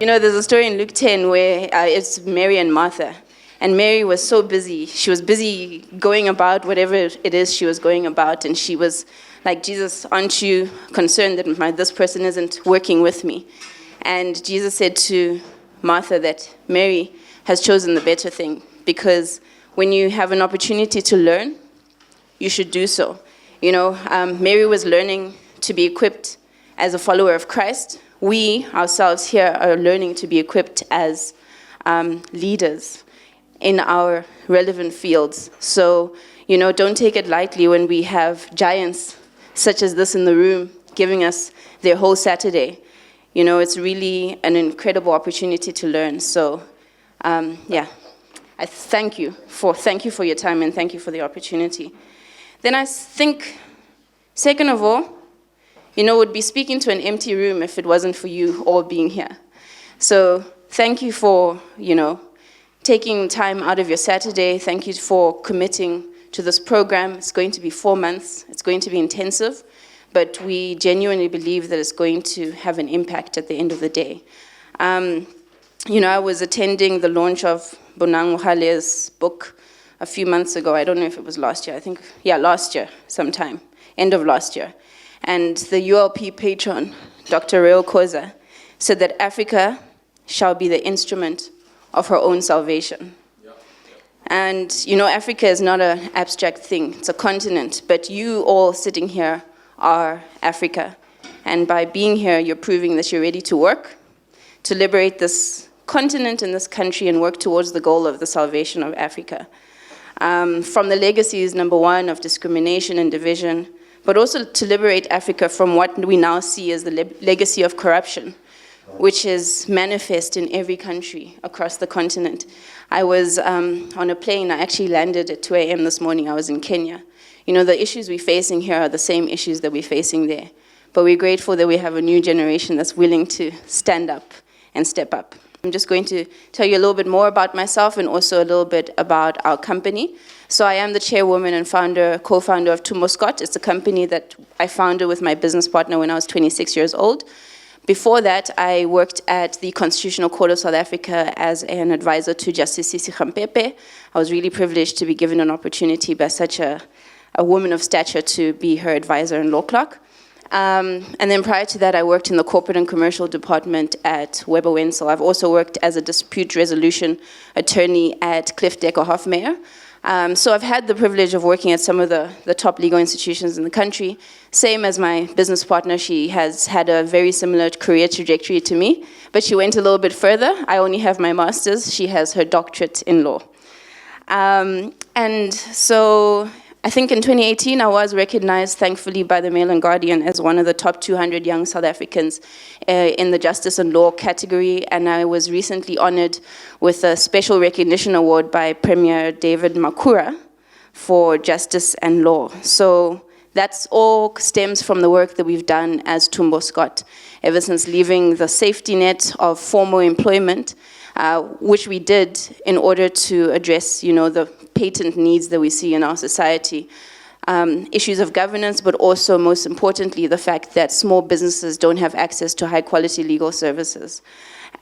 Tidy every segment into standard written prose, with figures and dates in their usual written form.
You know, there's a story in Luke 10 where it's Mary and Martha. And Mary was so busy. She was busy going about whatever it is she was going about. And she was like, Jesus, aren't you concerned that this person isn't working with me? And Jesus said to Martha that Mary has chosen the better thing, because when you have an opportunity to learn, you should do so. You know, Mary was learning to be equipped as a follower of Christ. We ourselves here are learning to be equipped as leaders in our relevant fields. So, you know, don't take it lightly when we have giants such as this in the room giving us their whole Saturday. You know, it's really an incredible opportunity to learn. So, yeah, I thank you for your time, and thank you for the opportunity. Then I think, second of all, you know, would be speaking to an empty room if it wasn't for you all being here. So thank you for, you know, taking time out of your Saturday. Thank you for committing to this program. It's going to be 4 months. It's going to be intensive, but we genuinely believe that it's going to have an impact at the end of the day. You know, I was attending the launch of Bonang Mohale's book a few months ago. I don't know if it was last year. I think, yeah, last year sometime, end of last year. And the ULP patron, Dr. Reo Koza, said that Africa shall be the instrument of her own salvation. And, you know, Africa is not an abstract thing. It's a continent. But you all sitting here are Africa. And by being here, you're proving that you're ready to work, to liberate this continent and this country and work towards the goal of the salvation of Africa. From the legacies, number one, of discrimination and division, but also to liberate Africa from what we now see as the legacy of corruption, which is manifest in every country across the continent. I was on a plane. I actually landed at 2 a.m. this morning. I was in Kenya. You know, the issues we're facing here are the same issues that we're facing there. But we're grateful that we have a new generation that's willing to stand up and step up. I'm just going to tell you a little bit more about myself and also a little bit about our company. So I am the chairwoman and co-founder of Tumbo. It's a company that I founded with my business partner when I was 26 years old. Before that, I worked at the Constitutional Court of South Africa as an advisor to Justice Sisi Khampepe. I was really privileged to be given an opportunity by such a woman of stature to be her advisor and law clerk. And then prior to that, I worked in the corporate and commercial department at Weber Wenzel. I've also worked as a dispute resolution attorney at Cliff Decker Hofmeyer. So I've had the privilege of working at some of the top legal institutions in the country. Same as my business partner, she has had a very similar career trajectory to me, but she went a little bit further. I only have my master's. She has her doctorate in law. And so I think in 2018, I was recognized, thankfully, by the Mail and Guardian as one of the top 200 young South Africans in the justice and law category. And I was recently honored with a special recognition award by Premier David Makura for justice and law. So that's all stems from the work that we've done as Tumbo Scott, ever since leaving the safety net of formal employment, which we did in order to address, you know, the patent needs that we see in our society. Issues of governance, but also, most importantly, the fact that small businesses don't have access to high-quality legal services.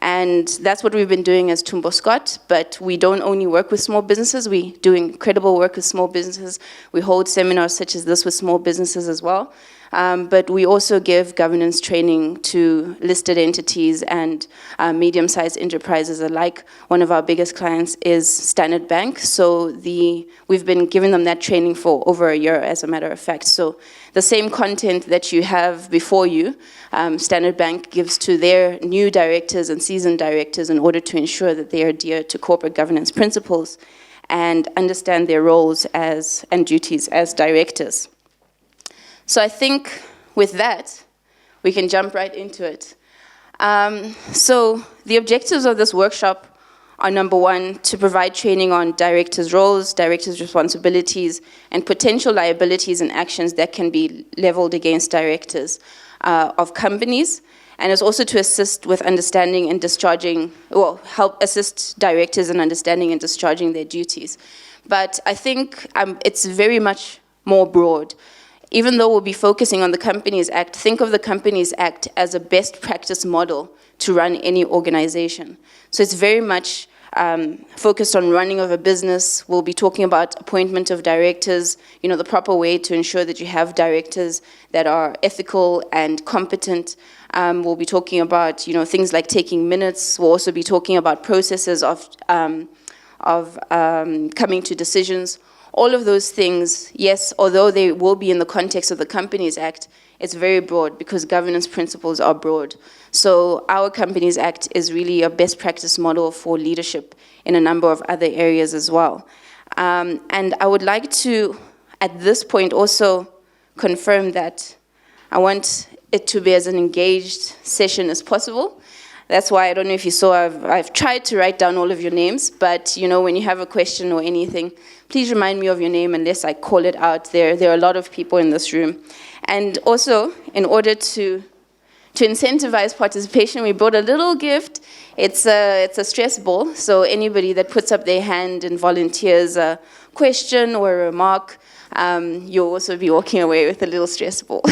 And that's what we've been doing as Tumbo Scott, but we don't only work with small businesses, we do incredible work with small businesses. We hold seminars such as this with small businesses as well. But we also give governance training to listed entities and medium-sized enterprises alike. One of our biggest clients is Standard Bank, so we've been giving them that training for over a year, as a matter of fact. So the same content that you have before you, Standard Bank gives to their new directors and seasoned directors in order to ensure that they adhere to corporate governance principles and understand their roles and duties as directors. So I think with that, we can jump right into it. So the objectives of this workshop are, number one, to provide training on directors' roles, directors' responsibilities, and potential liabilities and actions that can be leveled against directors of companies. And it's also to assist with understanding and discharging, well, help assist directors in understanding and discharging their duties. But I think it's very much more broad. even though we'll be focusing on the Companies Act, think of the Companies Act as a best practice model to run any organization. So it's very much focused on running of a business. We'll be talking about appointment of directors, the proper way to ensure that you have directors that are ethical and competent. We'll be talking about, things like taking minutes. We'll also be talking about processes of coming to decisions. All of those things, yes, although they will be in the context of the Companies Act, it's very broad because governance principles are broad. So our Companies Act is really a best practice model for leadership in a number of other areas as well. And I would like to, at this point, also confirm that I want it to be as an engaged session as possible. That's why, I don't know if you saw, I've tried to write down all of your names, but when you have a question or anything, please remind me of your name unless I call it out. There are a lot of people in this room. And also, in order to incentivize participation, we brought a little gift. It's a stress ball, so anybody that puts up their hand and volunteers a question or a remark, you'll also be walking away with a little stress ball.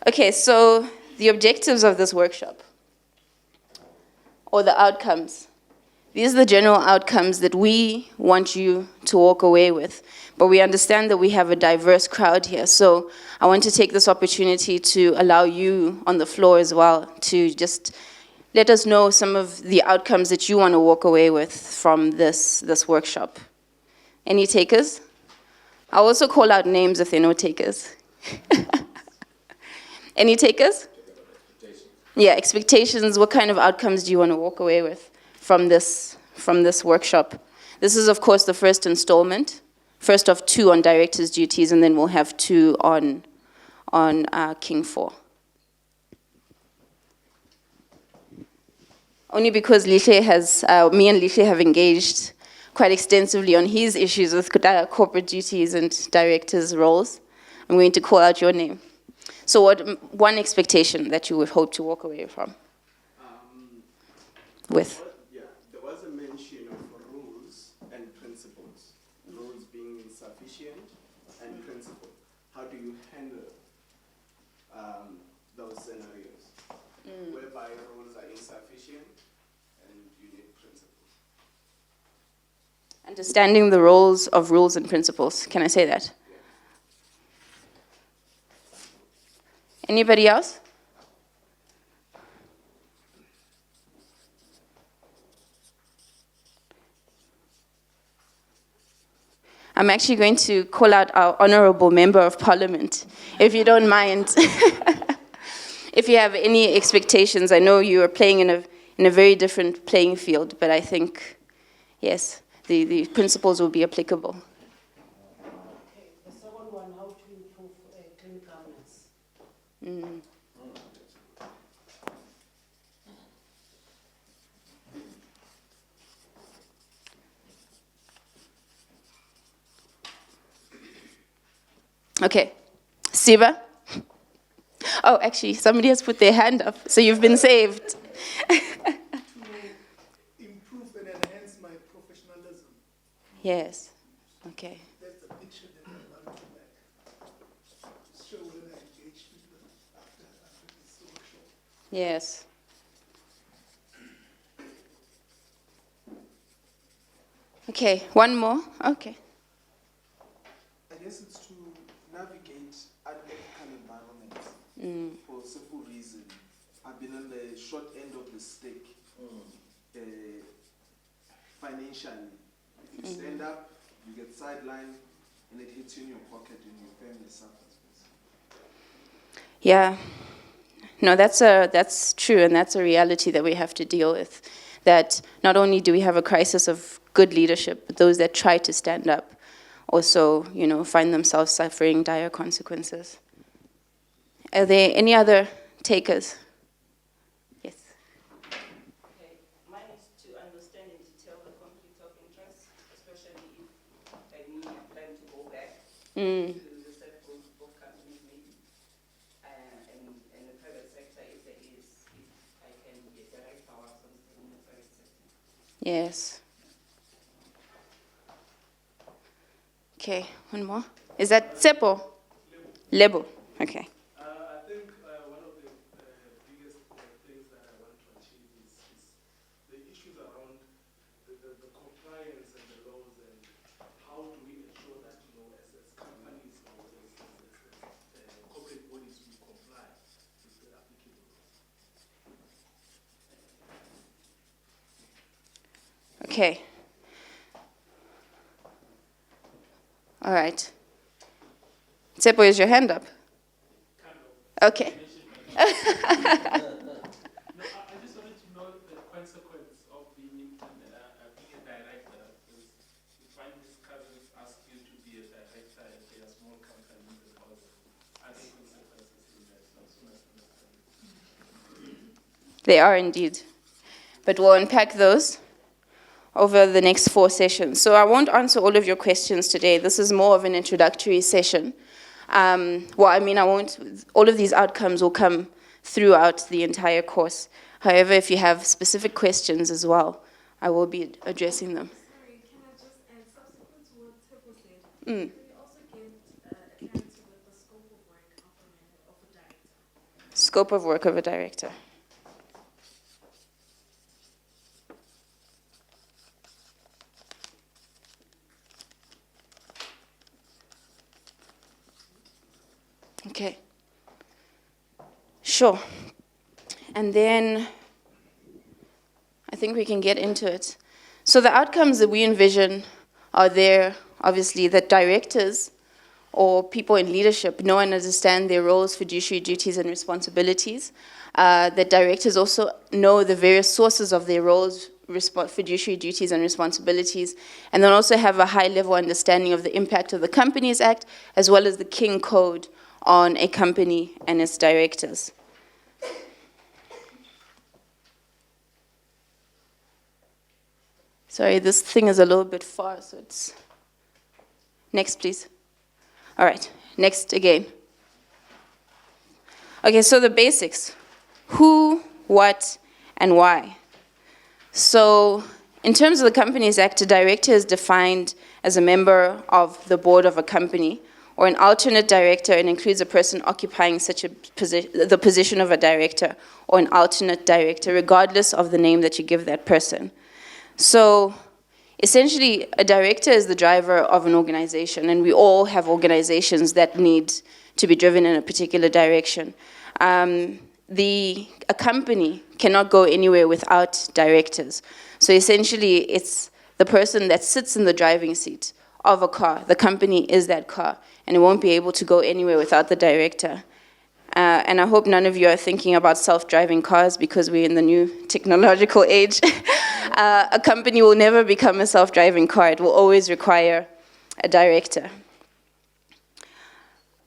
Okay, so the objectives of this workshop, or the outcomes. These are the general outcomes that we want you to walk away with. But we understand that we have a diverse crowd here. So I want to take this opportunity to allow you on the floor as well to just let us know some of the outcomes that you want to walk away with from this workshop. Any takers? I'll also call out names if there are no takers. Any takers? Yeah, expectations. What kind of outcomes do you want to walk away with from this workshop? This is, of course, the first installment, first of 2 on directors' duties, and then we'll have 2 on King 4. Only because Lihle has, me and Lihle have engaged quite extensively on his issues with corporate duties and directors' roles. I'm going to call out your name. So what one expectation that you would hope to walk away from? With? Yeah, there was a mention of rules and principles. Rules being insufficient and principle. How do you handle those scenarios whereby rules are insufficient and you need principles? Understanding the roles of rules and principles. Can I say that? Anybody else? I'm actually going to call out our honorable member of parliament, if you don't mind. If you have any expectations, I know you are playing in a very different playing field, but I think, yes, the principles will be applicable. Okay, the second one, how to improve clean governance. Okay, Siva? Oh, actually, somebody has put their hand up, so you've been saved. Improve and enhance my professionalism. Yes, okay. That's the picture that I want to make. Show when I engage people after this workshop. Yes. Okay, one more. Okay. I guess it's to navigate unethical environments for a simple reason. I've been on the short end of the stick financially. If you stand up, you get sidelined, and it hits you in your pocket and your family suffers. Yeah. No, that's true, and that's a reality that we have to deal with. That not only do we have a crisis of good leadership, but those that try to stand up also, find themselves suffering dire consequences. Are there any other takers? Yes. Okay, mine is to understand in detail the conflict of interest, especially if, like me, I plan to go back to the set of companies maybe, and the private sector, if there is, if I can get the right power from the private sector. Yes. Okay, one more. Is that Tsepo? Lebo. Okay. I think one of the biggest things that I want to achieve is the issues around the compliance and the laws and how do we ensure that, as companies or as corporate bodies, we comply with the applicable laws. Okay. All right. Tsepo, is your hand up? Okay. No, I just wanted to know the consequence of being a director. Because if one of his cousins ask you to be a director and they are small companies, and all that, are there consequences in that? Not so much understanding. They are indeed. But we'll unpack those over the next 4 sessions. So I won't answer all of your questions today. This is more of an introductory session. All of these outcomes will come throughout the entire course. However, if you have specific questions as well, I will be addressing them. Sorry, can I just add, subsequent to what Tsepo said, can we also get clarity with the scope of work of a director? Scope of work of a director. Okay. Sure. And then I think we can get into it. So the outcomes that we envision are there, obviously, that directors or people in leadership know and understand their roles, fiduciary duties, and responsibilities. That directors also know the various sources of their roles, fiduciary duties, and responsibilities, and then also have a high-level understanding of the impact of the Companies Act, as well as the King Code on a company and its directors. Sorry, this thing is a little bit far, so it's... Next, please. All right, next again. Okay, so the basics. Who, what, and why. So in terms of the Companies Act, a director is defined as a member of the board of a company, or an alternate director, and includes a person occupying such a the position of a director, or an alternate director, regardless of the name that you give that person. So essentially, a director is the driver of an organization, and we all have organizations that need to be driven in a particular direction. A company cannot go anywhere without directors. So essentially, it's the person that sits in the driving seat of a car. The company is that car, and it won't be able to go anywhere without the director. And I hope none of you are thinking about self-driving cars, because we're in the new technological age. A company will never become a self-driving car. It will always require a director.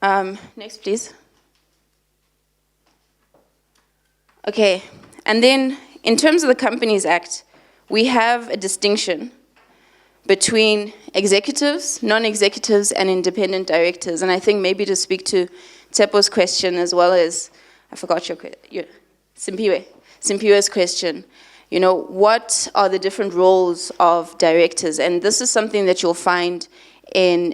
Next, please. Okay, and then in terms of the Companies Act, we have a distinction between executives, non-executives, and independent directors. And I think maybe to speak to Tsepo's question, as well as, I forgot your Simpiwe's question, what are the different roles of directors? And this is something that you'll find in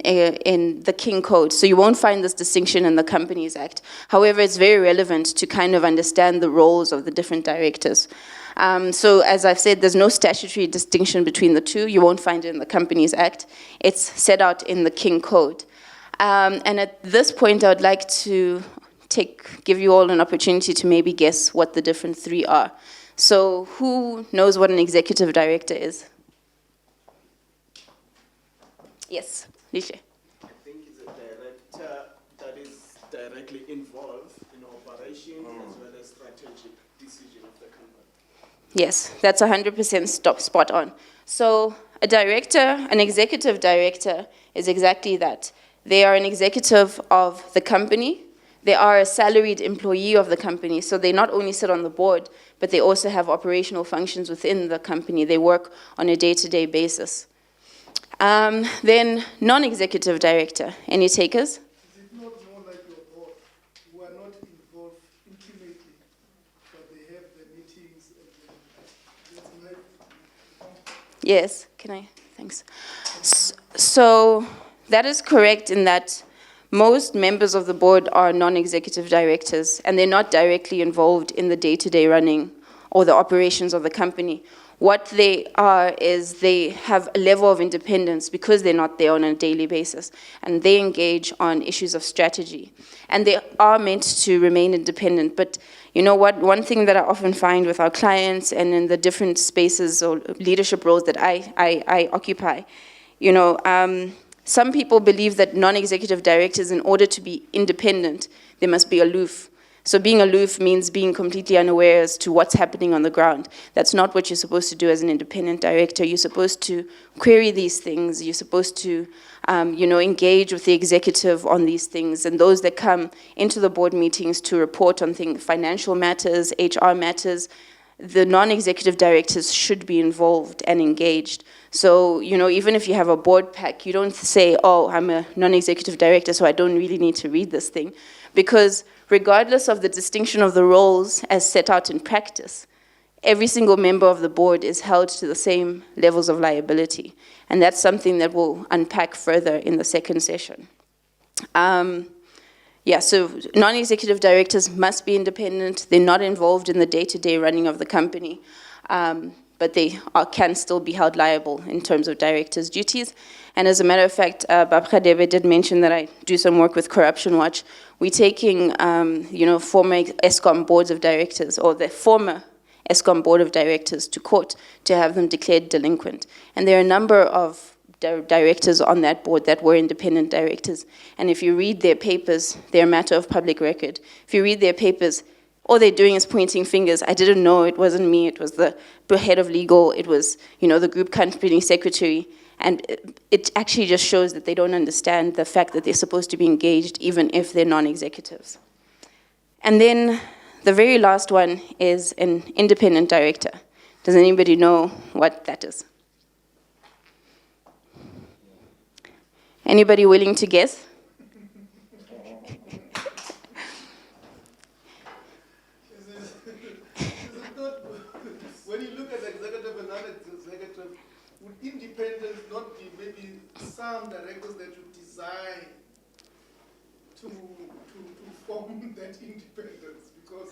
the King Code. So you won't find this distinction in the Companies Act. However, it's very relevant to kind of understand the roles of the different directors. So as I've said, there's no statutory distinction between the two. You won't find it in the Companies Act. It's set out in the King Code. And at this point, I would like to give you all an opportunity to maybe guess what the different three are. So who knows what an executive director is? Yes, Lishe. I think it's a director that is directly involved in operation as well as strategic decision of the company. Yes, that's 100% spot on. So a director, an executive director, is exactly that. They are an executive of the company. They are a salaried employee of the company. So they not only sit on the board, but they also have operational functions within the company. They work on a day-to-day basis. Then non-executive director. Any takers? Is it not more like your board, who are not involved intimately, but they have the meetings and that's my... Yes, can I? Thanks. So that is correct in that most members of the board are non-executive directors, and they're not directly involved in the day-to-day running or the operations of the company. What they are is they have a level of independence because they're not there on a daily basis, and they engage on issues of strategy. And they are meant to remain independent, but you know what? One thing that I often find with our clients and in the different spaces or leadership roles that I occupy, you know, some people believe that non-executive directors, in order to be independent, they must be aloof. So being aloof means being completely unaware as to what's happening on the ground. That's not what you're supposed to do as an independent director. You're supposed to query these things. You're supposed to, you know, engage with the executive on these things. And those that come into the board meetings to report on things, financial matters, HR matters, the non-executive directors should be involved and engaged. So, you know, even if you have a board pack, you don't say, oh, I'm a non-executive director, so I don't really need to read this thing. Because regardless of the distinction of the roles as set out in practice, every single member of the board is held to the same levels of liability. And that's something that we'll unpack further in the second session. Yeah, so non-executive directors must be independent. They're not involved in the day-to-day running of the company, but they can still be held liable in terms of directors' duties. And as a matter of fact, Babka Deborah did mention that I do some work with Corruption Watch. We're taking, you know, former ESCOM boards of directors, or the former ESCOM board of directors, to court to have them declared delinquent. And there are a number of directors on that board that were independent directors. And if you read their papers, they're a matter of public record. If you read their papers, all they're doing is pointing fingers. I didn't know, it wasn't me, it was the head of legal, it was, you know, the group company secretary. And it actually just shows that they don't understand the fact that they're supposed to be engaged even if they're non-executives. And then the very last one is an independent director. Does anybody know what that is? Anybody willing to guess? When you look at executive and non-executive, would independence not be maybe some directors that you design to form that independence? Because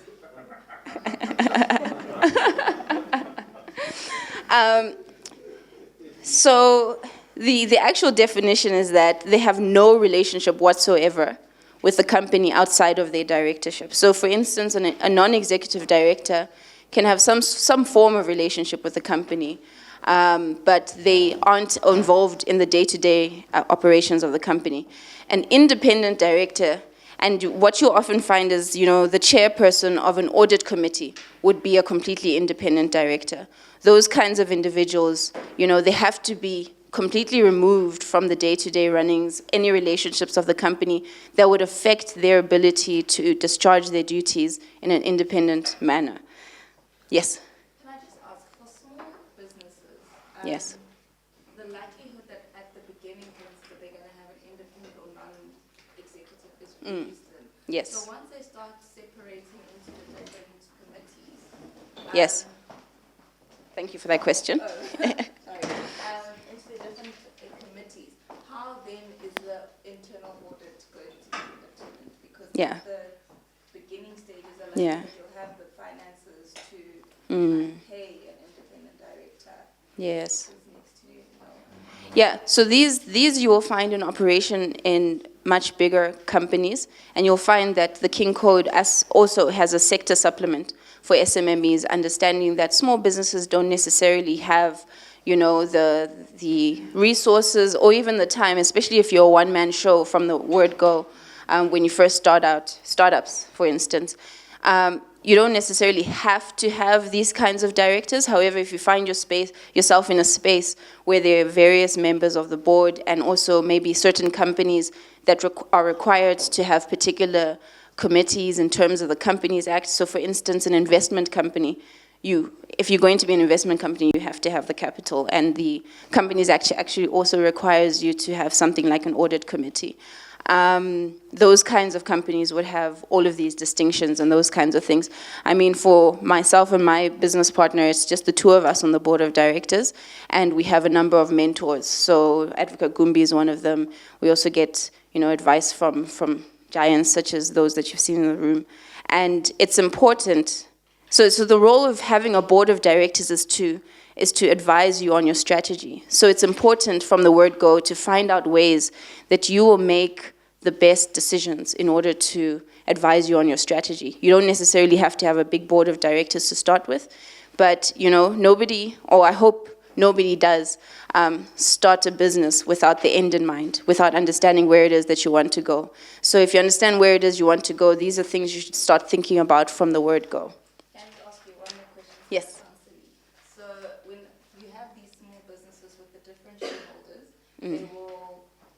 so the actual definition is that they have no relationship whatsoever with the company outside of their directorship. So for instance, a non-executive director can have some form of relationship with the company, but they aren't involved in the day-to-day operations of the company. An independent director, and what you often find is, you know, the chairperson of an audit committee would be a completely independent director. Those kinds of individuals, you know, they have to be completely removed from the day-to-day runnings, any relationships of the company that would affect their ability to discharge their duties in an independent manner. Yes? Can I just ask, for small businesses, Yes. the likelihood that at the beginning, for instance, they're going to have an independent or non-executive is reduced then. Yes. So once they start separating into the different committees. Yes. Thank you for that question. Sorry. Into the different committees, how then is the internal audit going to be determined? Because Yeah. the beginning stages are like Yeah. that you'll have the finances to pay an independent director. Yes. Who's next to you? No. Yeah, so these you will find in operation in much bigger companies, and you'll find that the King Code also has a sector supplement for SMMEs, understanding that small businesses don't necessarily have, you know, the resources or even the time, especially if you're a one-man show from the word go, when you first start out, startups, for instance. You don't necessarily have to have these kinds of directors. However, if you find yourself in a space where there are various members of the board and also maybe certain companies that are required to have particular committees in terms of the Companies Act. So for instance, an investment company, if you're going to be an investment company, you have to have the capital, and the Companies Act actually also requires you to have something like an audit committee. those kinds of companies would have all of these distinctions and those kinds of things. I mean, for myself and my business partner, it's just the two of us on the board of directors, and we have a number of mentors. So Advocate Gumbi is one of them. We also get, advice from giants such as those that you've seen in the room. And it's important. So the role of having a board of directors is to advise you on your strategy. So it's important from the word go to find out ways that you will make the best decisions in order to advise you on your strategy. You don't necessarily have to have a big board of directors to start with, but nobody, or I hope nobody does, start a business without the end in mind, without understanding where it is that you want to go. So if you understand where it is you want to go, these are things you should start thinking about from the word go. Can I ask you one more question? Yes. So when you have these small businesses with the different shareholders,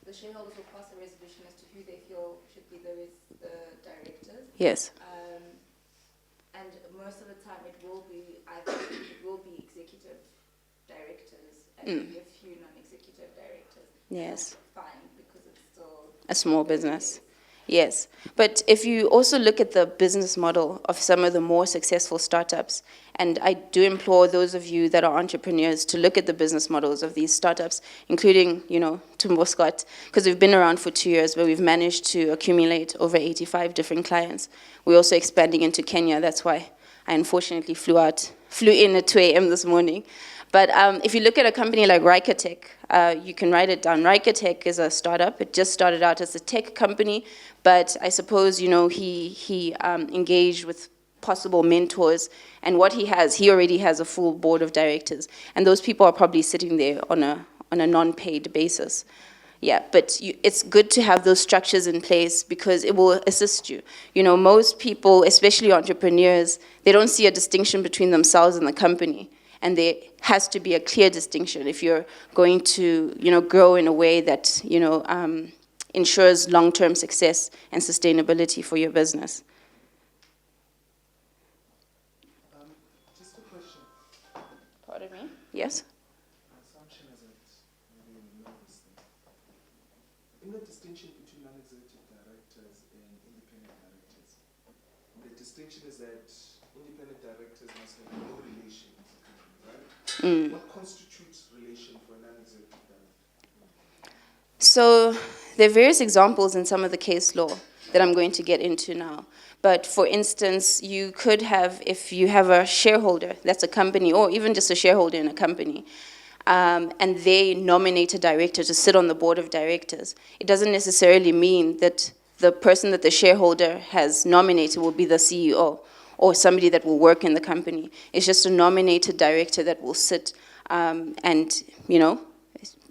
the shareholders will pass a resolution as to who they feel should be the directors. Yes. And most of the time it will be executive directors and maybe a few non-executive directors. Yes. Fine, because it's still A small business. Yes, but if you also look at the business model of some of the more successful startups, and I do implore those of you that are entrepreneurs to look at the business models of these startups, including, Tumbo Scott, because we've been around for 2 years, but we've managed to accumulate over 85 different clients. We're also expanding into Kenya. That's why I unfortunately flew in at 2 a.m. this morning. But if you look at a company like Rikatech, you can write it down. Rikatech is a startup. It just started out as a tech company, but I suppose, he engaged with possible mentors, and what he already has a full board of directors, and those people are probably sitting there on a non-paid basis. Yeah, but it's good to have those structures in place because it will assist you. Most people, especially entrepreneurs, they don't see a distinction between themselves and the company. And there has to be a clear distinction if you're going to, grow in a way that, ensures long-term success and sustainability for your business. Just a question. Pardon me? Yes? My assumption is that maybe you know this thing. In the distinction between non-executive directors and independent directors, the distinction is that independent directors must have no relation with the company, right? What constitutes relation for a non-executive director? So there are various examples in some of the case law that I'm going to get into now. But for instance, you could have, if you have a shareholder, that's a company, or even just a shareholder in a company, and they nominate a director to sit on the board of directors, it doesn't necessarily mean that the person that the shareholder has nominated will be the CEO or somebody that will work in the company. It's just a nominated director that will sit and,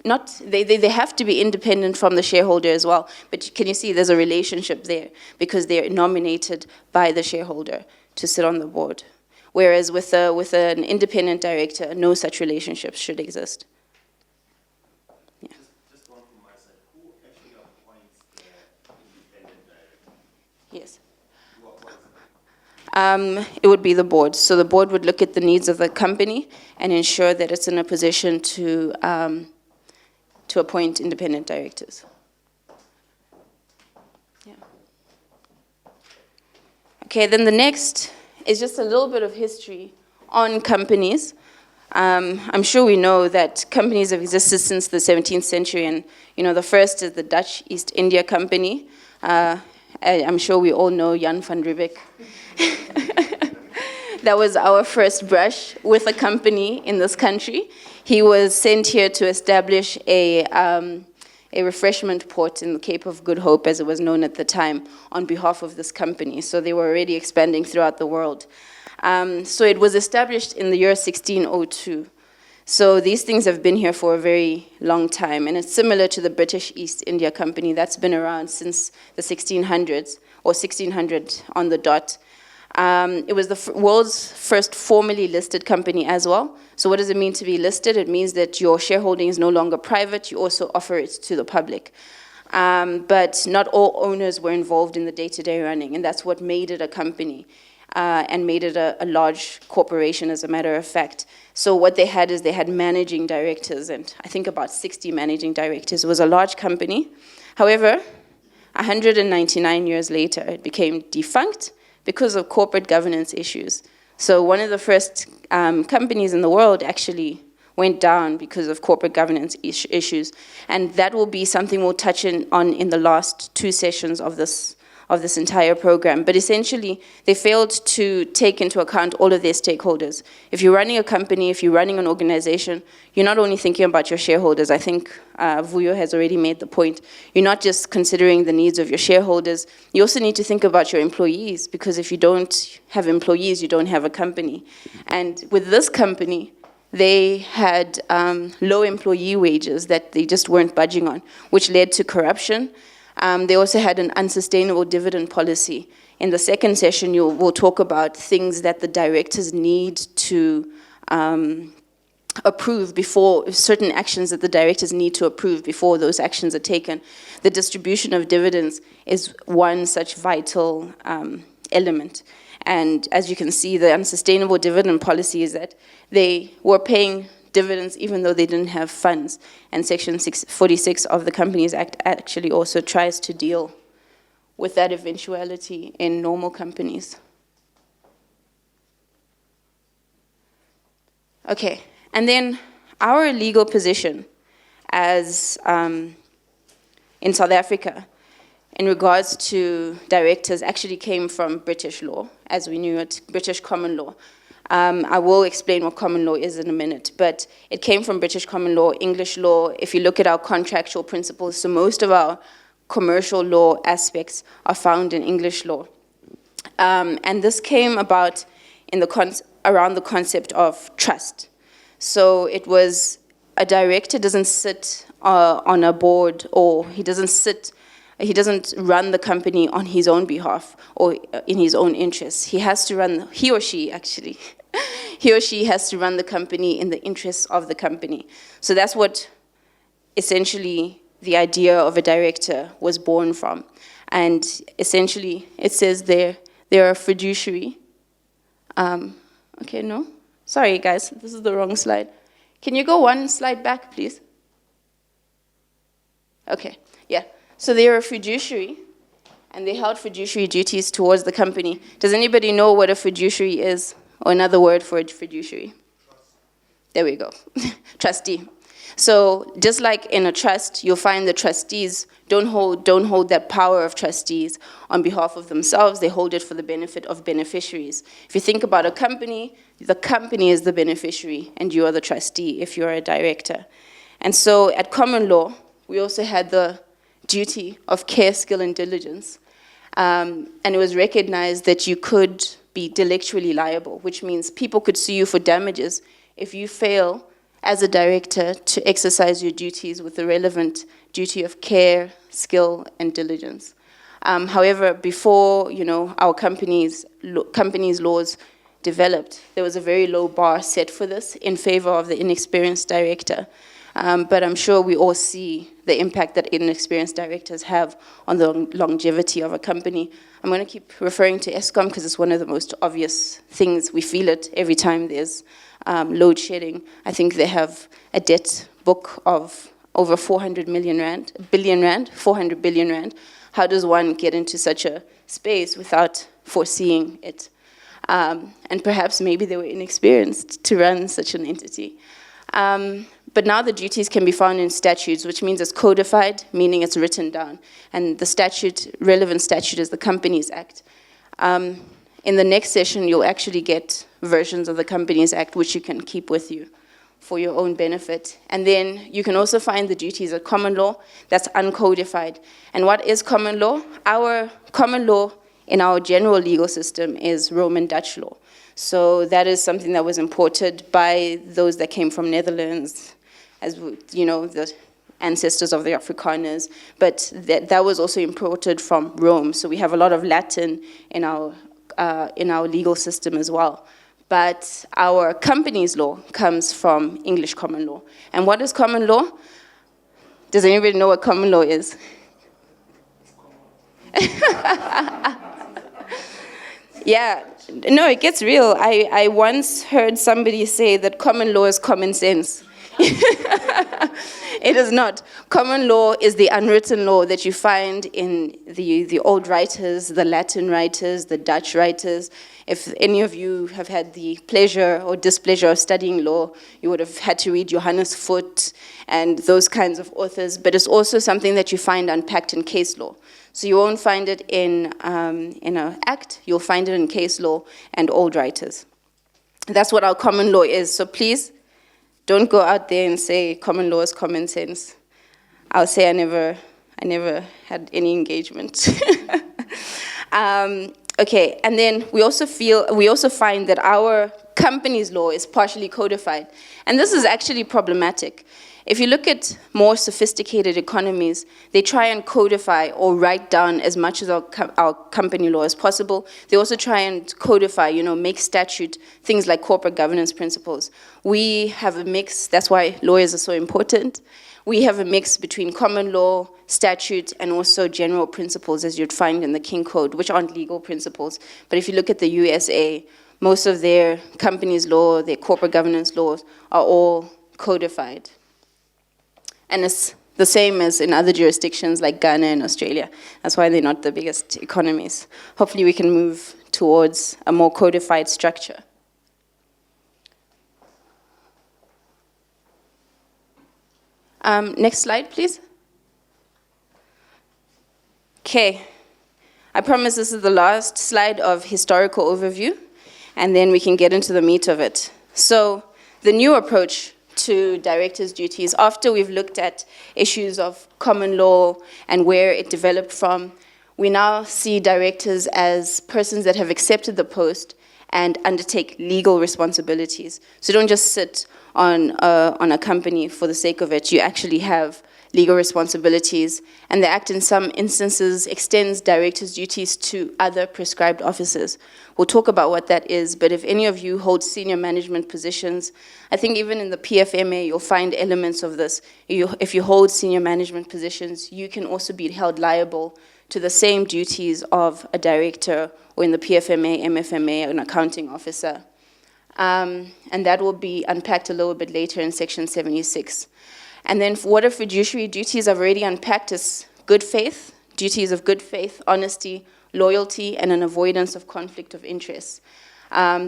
they have to be independent from the shareholder as well. But can you see there's a relationship there because they're nominated by the shareholder to sit on the board. Whereas with an independent director, no such relationship should exist. Yeah. Just one from my side. Who actually appoints the independent director? Yes. Who appoints them? It would be the board. So the board would look at the needs of the company and ensure that it's in a position to appoint independent directors. Yeah. Okay, then the next is just a little bit of history on companies. I'm sure we know that companies have existed since the 17th century, and the first is the Dutch East India Company. I'm sure we all know Jan van Riebeeck. That was our first brush with a company in this country. He was sent here to establish a refreshment port in the Cape of Good Hope, as it was known at the time, on behalf of this company. So they were already expanding throughout the world. So it was established in the year 1602. So these things have been here for a very long time, and it's similar to the British East India Company that's been around since the 1600s, or 1600 on the dot. It was the world's first formally listed company as well. So what does it mean to be listed? It means that your shareholding is no longer private, you also offer it to the public. But not all owners were involved in the day-to-day running, and that's what made it a company and made it a large corporation, as a matter of fact. So what they had is they had managing directors, and I think about 60 managing directors. It was a large company. However, 199 years later, it became defunct because of corporate governance issues. So one of the first companies in the world actually went down because of corporate governance issues. And that will be something we'll touch on in the last 2 sessions of this entire program. But essentially, they failed to take into account all of their stakeholders. If you're running a company, if you're running an organization, you're not only thinking about your shareholders. I think Vuyo has already made the point. You're not just considering the needs of your shareholders. You also need to think about your employees, because if you don't have employees, you don't have a company. And with this company, they had low employee wages that they just weren't budging on, which led to corruption. They also had an unsustainable dividend policy. In the second session, we'll talk about things that the directors need to approve before, certain actions that the directors need to approve before those actions are taken. The distribution of dividends is one such vital element. And as you can see, the unsustainable dividend policy is that they were paying dividends even though they didn't have funds. And Section 46 of the Companies Act actually also tries to deal with that eventuality in normal companies. Okay, and then our legal position as in South Africa in regards to directors actually came from British law, as we knew it, British common law. I will explain what common law is in a minute, but it came from British common law, English law. If you look at our contractual principles, so most of our commercial law aspects are found in English law. And this came about in around the concept of trust. So it was a director doesn't sit on a board, or he doesn't run the company on his own behalf or in his own interests. He or she has to run the company in the interests of the company. So that's what essentially the idea of a director was born from. And essentially it says they're a fiduciary. Okay, no? Sorry guys, this is the wrong slide. Can you go one slide back, please? Okay, yeah. So they were a fiduciary, and they held fiduciary duties towards the company. Does anybody know what a fiduciary is, or another word for a fiduciary? There we go, trustee. So just like in a trust, you'll find the trustees don't hold that power of trustees on behalf of themselves. They hold it for the benefit of beneficiaries. If you think about a company, the company is the beneficiary, and you are the trustee if you're a director. And so at common law, we also had the duty of care, skill, and diligence. And it was recognized that you could be delictually liable, which means people could sue you for damages if you fail as a director to exercise your duties with the relevant duty of care, skill, and diligence. However, before our company's laws developed, there was a very low bar set for this in favor of the inexperienced director. But I'm sure we all see the impact that inexperienced directors have on the longevity of a company. I'm going to keep referring to Eskom because it's one of the most obvious things. We feel it every time there's load shedding. I think they have a debt book of over 400 billion rand. How does one get into such a space without foreseeing it? And perhaps maybe they were inexperienced to run such an entity. But now the duties can be found in statutes, which means it's codified, meaning it's written down. And the relevant statute is the Companies Act. In the next session, you'll actually get versions of the Companies Act, which you can keep with you for your own benefit. And then you can also find the duties of common law that's uncodified. And what is common law? Our common law in our general legal system is Roman Dutch law. So that is something that was imported by those that came from Netherlands, as the ancestors of the Afrikaners, but that was also imported from Rome. So we have a lot of Latin in our legal system as well. But our company's law comes from English common law. And what is common law? Does anybody know what common law is? Yeah, no, it gets real. I once heard somebody say that common law is common sense. It is not. Common law is the unwritten law that you find in the old writers, the Latin writers, the Dutch writers. If any of you have had the pleasure or displeasure of studying law, you would have had to read Johannes Foote and those kinds of authors, but it's also something that you find unpacked in case law. So you won't find it in an act, you'll find it in case law and old writers. That's what our common law is. So please, don't go out there and say common law is common sense. I'll say I never had any engagement. Okay, and then we also find that our company's law is partially codified. And this is actually problematic. If you look at more sophisticated economies, they try and codify or write down as much of our company law as possible. They also try and codify, make statute, things like corporate governance principles. We have a mix, that's why lawyers are so important. We have a mix between common law, statute, and also general principles, as you'd find in the King Code, which aren't legal principles. But if you look at the USA, most of their company's law, their corporate governance laws, are all codified. And it's the same as in other jurisdictions like Ghana and Australia. That's why they're not the biggest economies. Hopefully we can move towards a more codified structure. Next slide, please. Okay. I promise this is the last slide of historical overview, and then we can get into the meat of it. So the new approach to directors' duties, after we've looked at issues of common law and where it developed from, we now see directors as persons that have accepted the post and undertake legal responsibilities. So don't just sit on a company for the sake of it. You actually have legal responsibilities, and the Act in some instances extends directors' duties to other prescribed officers. We'll talk about what that is, but if any of you hold senior management positions, I think even in the PFMA you'll find elements of this. If you hold senior management positions, you can also be held liable to the same duties of a director, or in the PFMA, MFMA, an accounting officer. And that will be unpacked a little bit later in Section 76. And then what are fiduciary duties? I've already unpacked as good faith, duties of good faith, honesty, loyalty, and an avoidance of conflict of interest.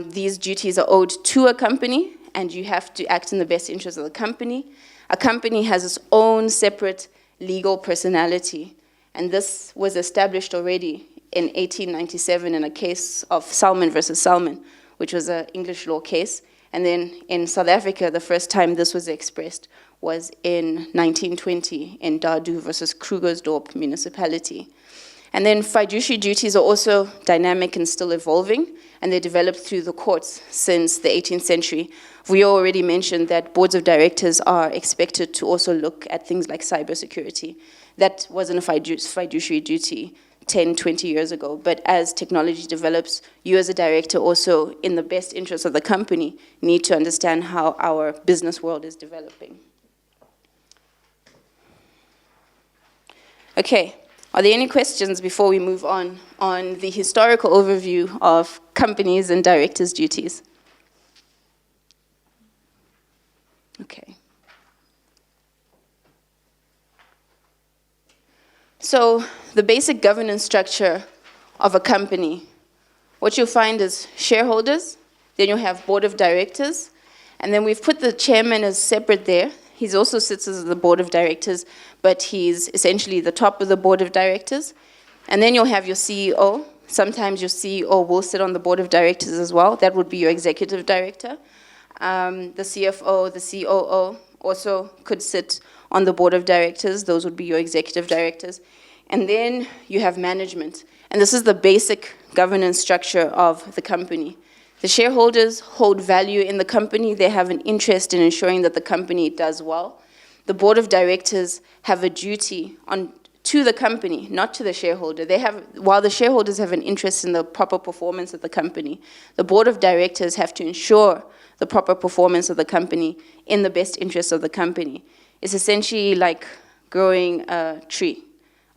These duties are owed to a company, and you have to act in the best interest of the company. A company has its own separate legal personality, and this was established already in 1897 in a case of Salmon versus Salmon, which was an English law case. And then in South Africa, the first time this was expressed was in 1920 in Dadu versus Krugersdorp municipality. And then fiduciary duties are also dynamic and still evolving, and they developed through the courts since the 18th century. We already mentioned that boards of directors are expected to also look at things like cybersecurity. That wasn't a fiduciary duty 10, 20 years ago, but as technology develops, you as a director also, in the best interest of the company, need to understand how our business world is developing. Okay, are there any questions before we move on the historical overview of companies and directors' duties? Okay. So the basic governance structure of a company, what you'll find is shareholders, then you'll have board of directors, and then we've put the chairman as separate there. He also sits as the board of directors, but he's essentially the top of the board of directors. And then you'll have your CEO. Sometimes your CEO will sit on the board of directors as well. That would be your executive director. The CFO, the COO also could sit on the board of directors. Those would be your executive directors. And then you have management. And this is the basic governance structure of the company. The shareholders hold value in the company. They have an interest in ensuring that the company does well. The board of directors have a duty to the company, not to the shareholder. While the shareholders have an interest in the proper performance of the company, the board of directors have to ensure the proper performance of the company in the best interest of the company. It's essentially like growing a tree.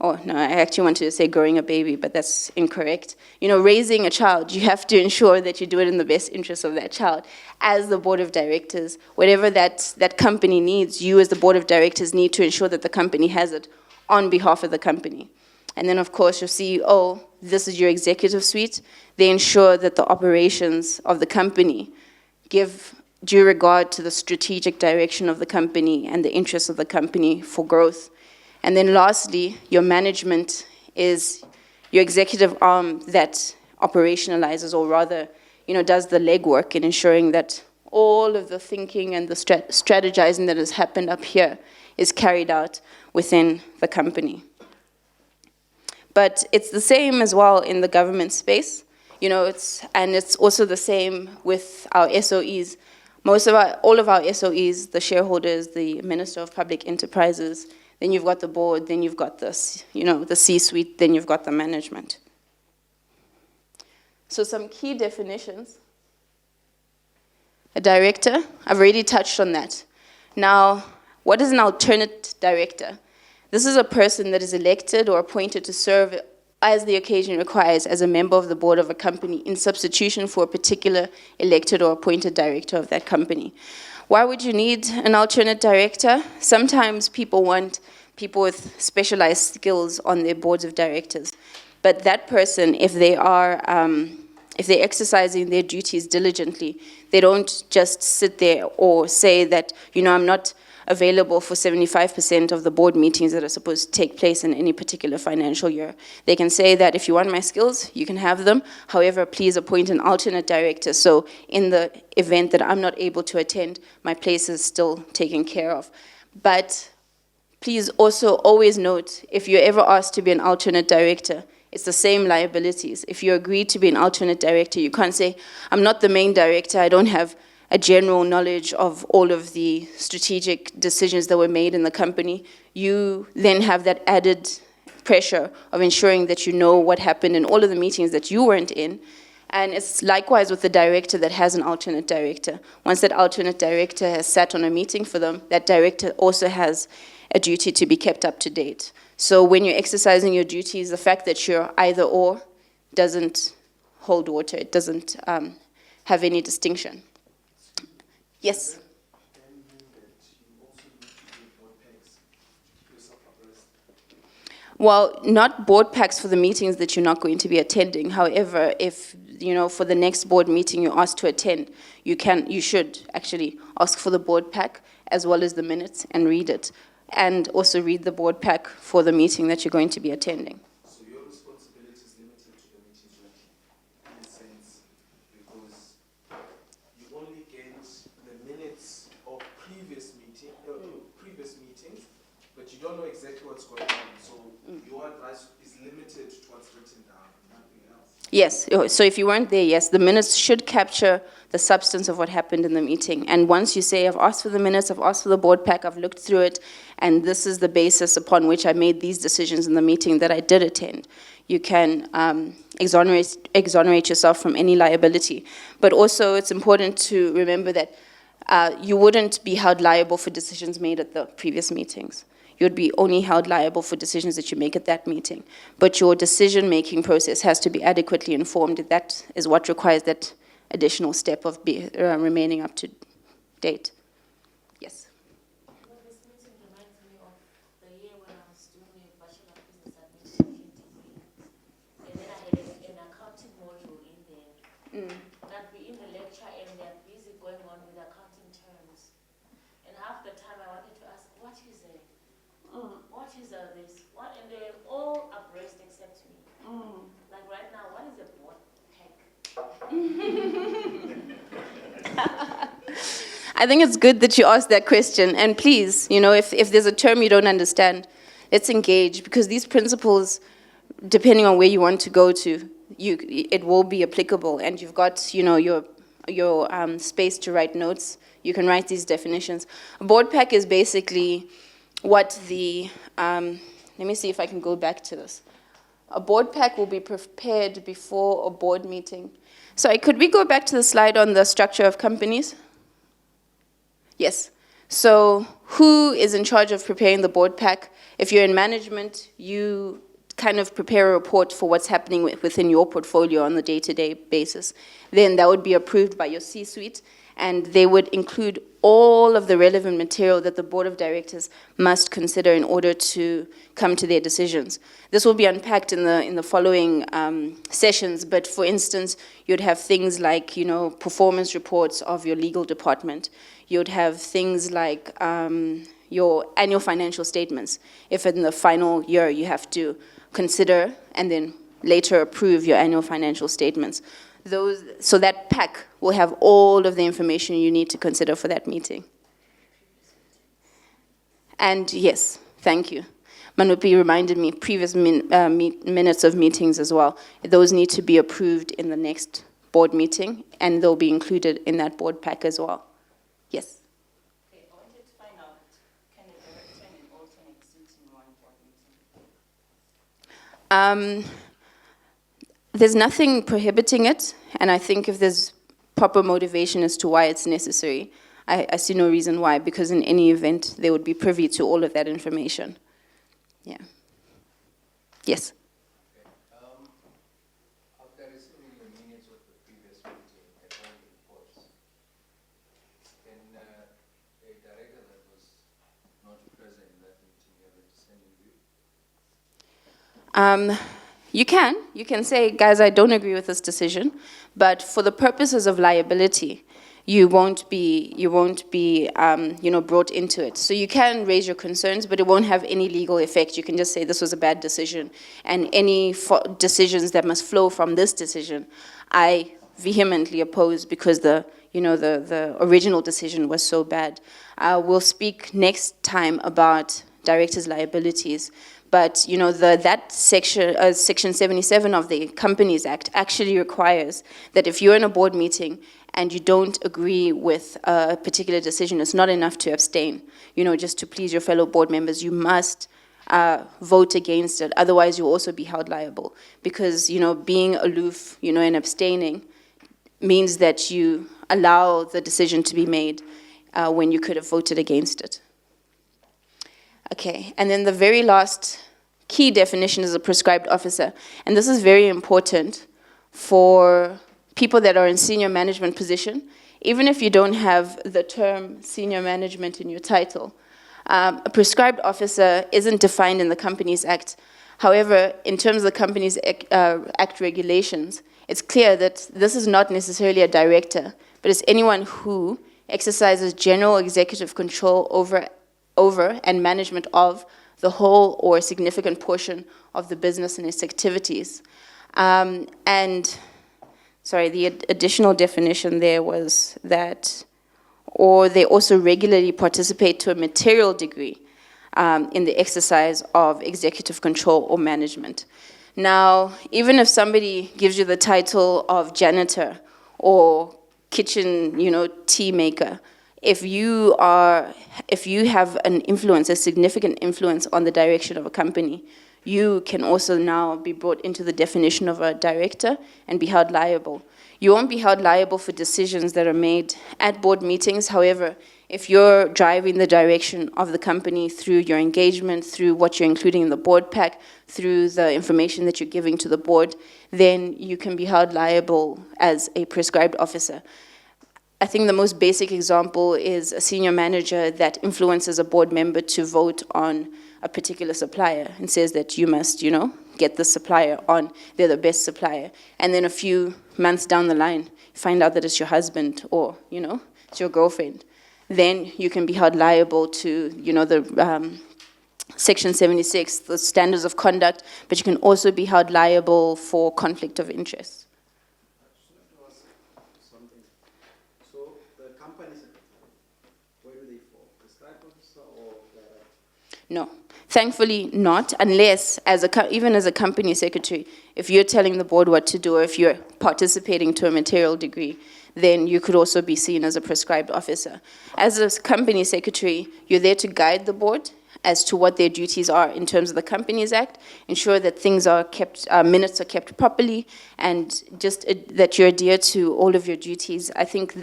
Oh, no, I actually wanted to say growing a baby, but that's incorrect. You know, raising a child, you have to ensure that you do it in the best interest of that child. As the board of directors, whatever that company needs, you as the board of directors need to ensure that the company has it on behalf of the company. And then, of course, your CEO, this is your executive suite. They ensure that the operations of the company give due regard to the strategic direction of the company and the interests of the company for growth. And then lastly, your management is your executive arm that operationalizes, or rather, does the legwork in ensuring that all of the thinking and the strategizing that has happened up here is carried out within the company. But it's the same as well in the government space, and it's also the same with our SOEs. All of our SOEs, the shareholders, the Minister of Public Enterprises, then you've got the board, then you've got this, the C-suite, then you've got the management. So some key definitions. A director, I've already touched on that. Now, what is an alternate director? This is a person that is elected or appointed to serve as the occasion requires as a member of the board of a company in substitution for a particular elected or appointed director of that company. Why would you need an alternate director? Sometimes people want people with specialized skills on their boards of directors. But that person, if they're exercising their duties diligently, they don't just sit there or say that, I'm not available for 75% of the board meetings that are supposed to take place in any particular financial year. They can say that if you want my skills, you can have them. However, please appoint an alternate director. So in the event that I'm not able to attend, my place is still taken care of. But please also always note, if you're ever asked to be an alternate director, it's the same liabilities. If you agree to be an alternate director, you can't say, I'm not the main director, I don't have a general knowledge of all of the strategic decisions that were made in the company. You then have that added pressure of ensuring that you know what happened in all of the meetings that you weren't in. And it's likewise with the director that has an alternate director. Once that alternate director has sat on a meeting for them, that director also has a duty to be kept up to date. So when you're exercising your duties, the fact that you're either or doesn't hold water. It doesn't have any distinction. Yes? Well, not board packs for the meetings that you're not going to be attending. However, if, for the next board meeting you're asked to attend, you should actually ask for the board pack as well as the minutes and read it. And also read the board pack for the meeting that you're going to be attending. So your responsibility is limited to the meetings in a sense, because you only get the minutes of previous meetings, but you don't know exactly what's going on. So your advice is limited to what's written down, nothing else. Yes, so if you weren't there, yes, the minutes should capture the substance of what happened in the meeting. And once you say, I've asked for the minutes, I've asked for the board pack, I've looked through it, and this is the basis upon which I made these decisions in the meeting that I did attend, you can exonerate yourself from any liability. But also it's important to remember that you wouldn't be held liable for decisions made at the previous meetings. You'd be only held liable for decisions that you make at that meeting. But your decision-making process has to be adequately informed. That is what requires that additional step of remaining up to date. Yes? Well, this meeting reminds me of the year when I was doing a Bachelor of Business Administration and then I had an accounting module in there. That we in the lecture and they're busy going on with accounting terms. And half the time I wanted to ask, what is it? What is this? What? And they're all abreast except me. Like right now, what is a board pack? I think it's good that you asked that question. And please, if there's a term you don't understand, let's engage, because these principles, depending on where you want to go to, it will be applicable. And you've got, your space to write notes. You can write these definitions. A board pack is basically what the, let me see if I can go back to this. A board pack will be prepared before a board meeting. Sorry, could we go back to the slide on the structure of companies? Yes. So who is in charge of preparing the board pack? If you're in management, you kind of prepare a report for what's happening within your portfolio on the day-to-day basis. Then that would be approved by your C-suite, and they would include all of the relevant material that the board of directors must consider in order to come to their decisions. This will be unpacked in the following sessions, but for instance, you'd have things like, you know, performance reports of your legal department. You'd have things like your annual financial statements. If in the final year you have to consider and then later approve your annual financial statements. So that pack will have all of the information you need to consider for that meeting. And yes, thank you. Manupi reminded me, previous minutes of meetings as well. Those need to be approved in the next board meeting, and they'll be included in that board pack as well. Yes? Okay, I wanted to find out, can a director and an alternate sit in one board meeting? There's nothing prohibiting it, and I think if there's proper motivation as to why it's necessary, I see no reason why, because in any event, they would be privy to all of that information. Yeah. Yes? After receiving the minutes of the previous meeting and all the reports, can a director that was not present in that meeting have a dissenting view? You can say, guys, I don't agree with this decision, but for the purposes of liability, you won't be brought into it. So you can raise your concerns, but it won't have any legal effect. You can just say this was a bad decision, and any decisions that must flow from this decision, I vehemently oppose because the original decision was so bad. We'll speak next time about directors' liabilities. But that section, Section 77 of the Companies Act actually requires that if you're in a board meeting and you don't agree with a particular decision, it's not enough to abstain. Just to please your fellow board members, you must vote against it. Otherwise, you'll also be held liable. Because being aloof, and abstaining means that you allow the decision to be made when you could have voted against it. Okay, and then the very last key definition is a prescribed officer. And this is very important for people that are in senior management position. Even if you don't have the term senior management in your title, a prescribed officer isn't defined in the Companies Act. However, in terms of the Companies Act regulations, it's clear that this is not necessarily a director, but it's anyone who exercises general executive control over and management of the whole or significant portion of the business and its activities. The additional definition there was that, or they also regularly participate to a material degree in the exercise of executive control or management. Now, even if somebody gives you the title of janitor or kitchen, tea maker, if you have an influence, a significant influence on the direction of a company, you can also now be brought into the definition of a director and be held liable. You won't be held liable for decisions that are made at board meetings. However, if you're driving the direction of the company through your engagement, through what you're including in the board pack, through the information that you're giving to the board, then you can be held liable as a prescribed officer. I think the most basic example is a senior manager that influences a board member to vote on a particular supplier and says that you must, get the supplier on, they're the best supplier. And then a few months down the line, you find out that it's your husband or, it's your girlfriend. Then you can be held liable to, the Section 76, the standards of conduct, but you can also be held liable for conflict of interest. No, thankfully not, unless, even as a company secretary, if you're telling the board what to do or if you're participating to a material degree, then you could also be seen as a prescribed officer. As a company secretary, you're there to guide the board as to what their duties are in terms of the Companies Act, ensure that things are kept, minutes are kept properly, and just that you adhere to all of your duties. I think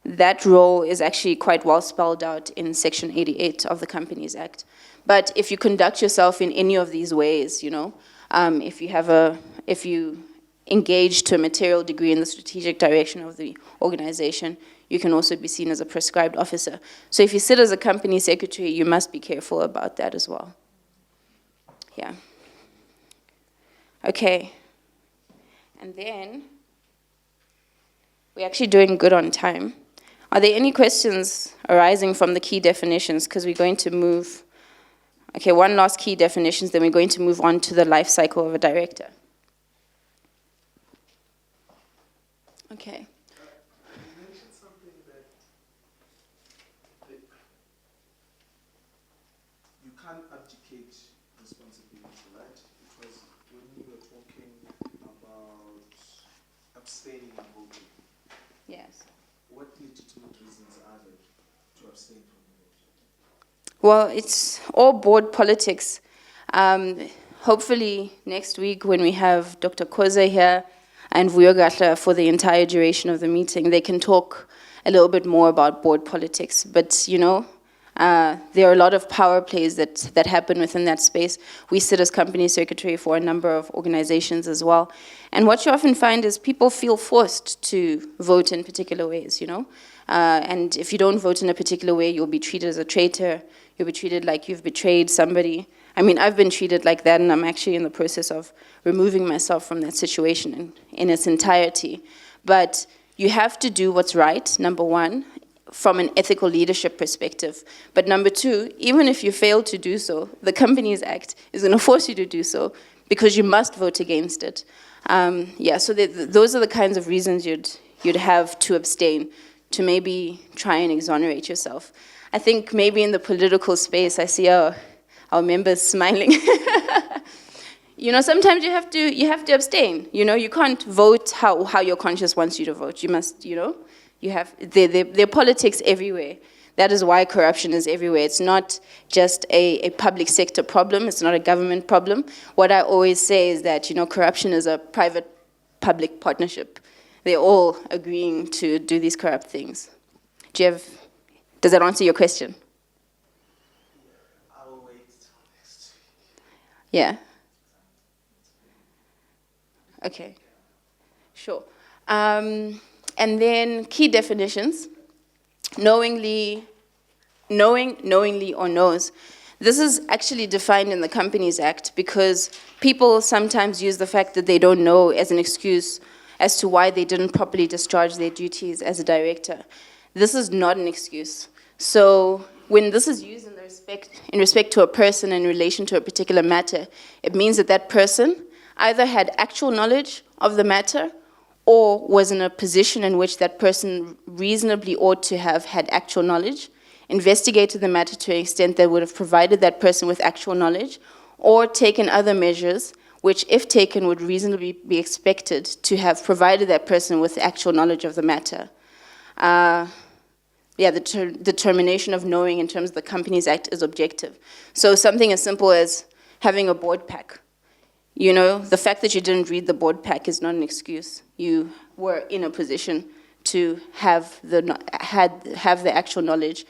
that role is actually quite well spelled out in Section 88 of the Companies Act. But if you conduct yourself in any of these ways, if you engage to a material degree in the strategic direction of the organization, you can also be seen as a prescribed officer. So if you sit as a company secretary, you must be careful about that as well. Yeah. Okay. And then, we're actually doing good on time. Are there any questions arising from the key definitions? Because we're going to move, okay, one last key definitions, then we're going to move on to the life cycle of a director. Okay. You mentioned something that you can't abdicate responsibility, right? It was when you were talking about abstaining and voting. Yes. What legitimate reasons are there to abstain from the vote? Well, it's all board politics. Hopefully next week when we have Dr. Koza here and Vuyogatla for the entire duration of the meeting, they can talk a little bit more about board politics. But, there are a lot of power plays that happen within that space. We sit as company secretary for a number of organizations as well. And what you often find is people feel forced to vote in particular ways, and if you don't vote in a particular way, you'll be treated as a traitor. You'll be treated like you've betrayed somebody. I mean, I've been treated like that, and I'm actually in the process of removing myself from that situation in its entirety. But you have to do what's right, number one, from an ethical leadership perspective. But number two, even if you fail to do so, the Companies Act is going to force you to do so because you must vote against it. So those are the kinds of reasons you'd have to abstain, to maybe try and exonerate yourself. I think maybe in the political space, I see our members smiling. Sometimes you have to abstain. You can't vote how your conscience wants you to vote. You must, you have, there are politics everywhere. That is why corruption is everywhere. It's not just a public sector problem. It's not a government problem. What I always say is that, corruption is a private-public partnership. They're all agreeing to do these corrupt things. Does that answer your question? I'll wait till next week. Yeah. Okay. Sure. And then key definitions. Knowingly or knows. This is actually defined in the Companies Act because people sometimes use the fact that they don't know as an excuse as to why they didn't properly discharge their duties as a director. This is not an excuse. So when this is used in respect to a person in relation to a particular matter, it means that that person either had actual knowledge of the matter or was in a position in which that person reasonably ought to have had actual knowledge, investigated the matter to an extent that would have provided that person with actual knowledge, or taken other measures which, if taken, would reasonably be expected to have provided that person with actual knowledge of the matter. The determination of knowing in terms of the Companies Act is objective. So something as simple as having a board pack. The fact that you didn't read the board pack is not an excuse. You were in a position to have the actual knowledge.